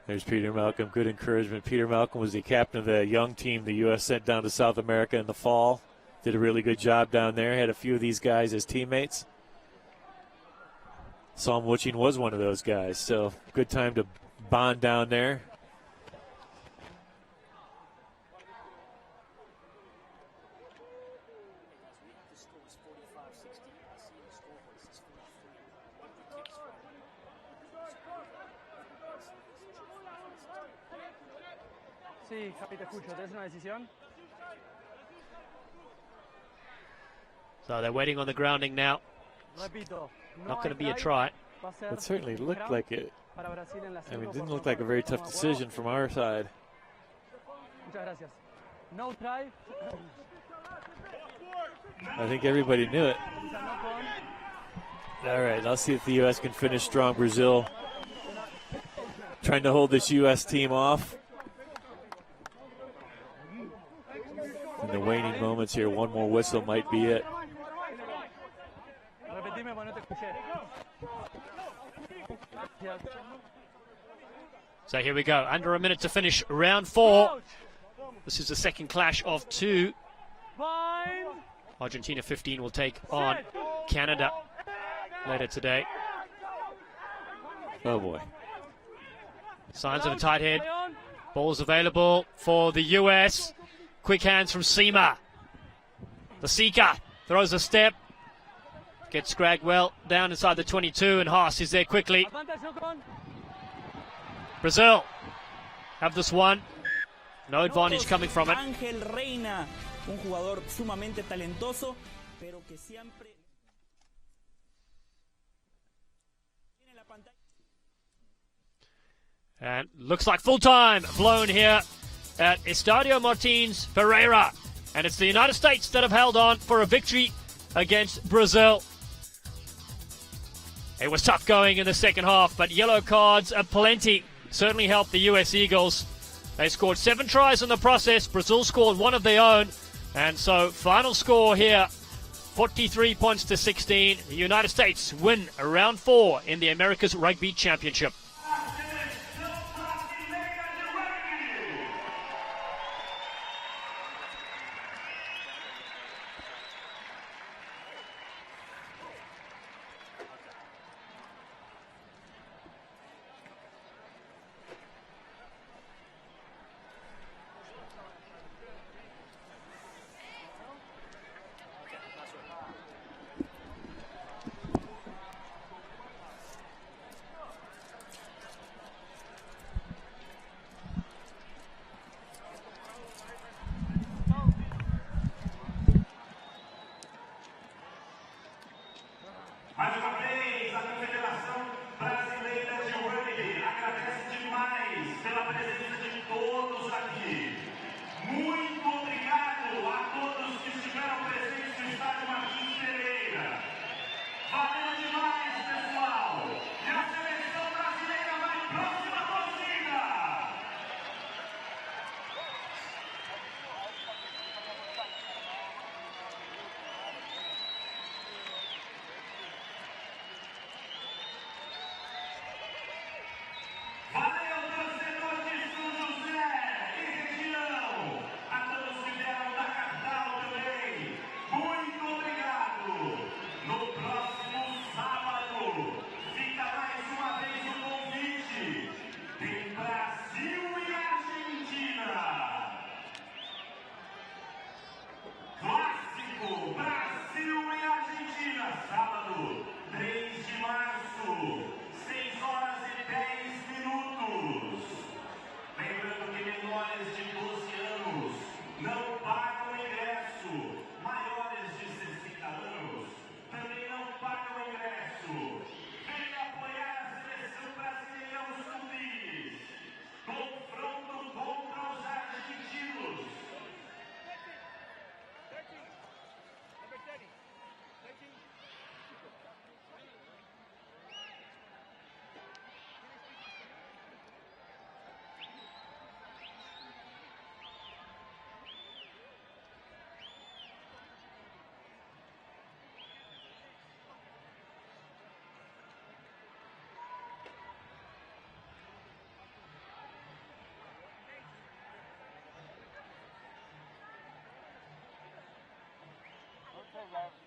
There's Peter Malcolm. Good encouragement. Peter Malcolm was the captain of the young team the U.S. sent down to South America in the fall. Did a really good job down there. Had a few of these guys as teammates. Sam Wuching was one of those guys. So good time to bond down there. Sí, Javi, te escucho. ¿Tienes una decisión? So they're waiting on the grounding now. Repito, Not going to be a try. It certainly looked like it. I mean, it didn't look like a very tough decision from our side. Muchas gracias. No try. I think everybody knew it. All right, I'll see if the U.S. can finish strong. Brazil trying to hold this U.S. team off. In the waning moments here, one more whistle might be it. So here we go. Under a minute to finish round 4. This is the second clash of 2. Argentina 15 will take on Canada later today. Oh boy. Signs of a tight head. Ball's available for the US. Quick hands from Seema. The Seeker throws a step. Gets Scrag well down inside the 22, and Haas is there quickly. Brazil have this one. No advantage coming from it. Ángel Reina, un jugador sumamente talentoso, pero que siempre tiene la pantalla. And looks like full time blown here at Estadio Martins Pereira. And it's the United States that have held on for a victory against Brazil. It was tough going in the second half, but yellow cards aplenty certainly helped the US Eagles. They scored 7 tries in the process. Brazil scored 1 of their own. And so final score here, 43 points to 16. The United States win round 4 in the America's Rugby Championship. Mais uma vez, a Confederação Brasileira de Rugby agradece demais pela presença de todos aqui. Muito obrigado a todos que estiveram presentes no estádio Martins Pereira. Valeu demais, pessoal! E a seleção brasileira vai próxima torcida! Valeu, torcedor de São José e região! A todos que vieram da capital também, muito obrigado! No próximo sábado, fica mais uma vez o convite. Tem Brasil e Argentina! Clássico Brasil e Argentina, sábado, 3 de março. left.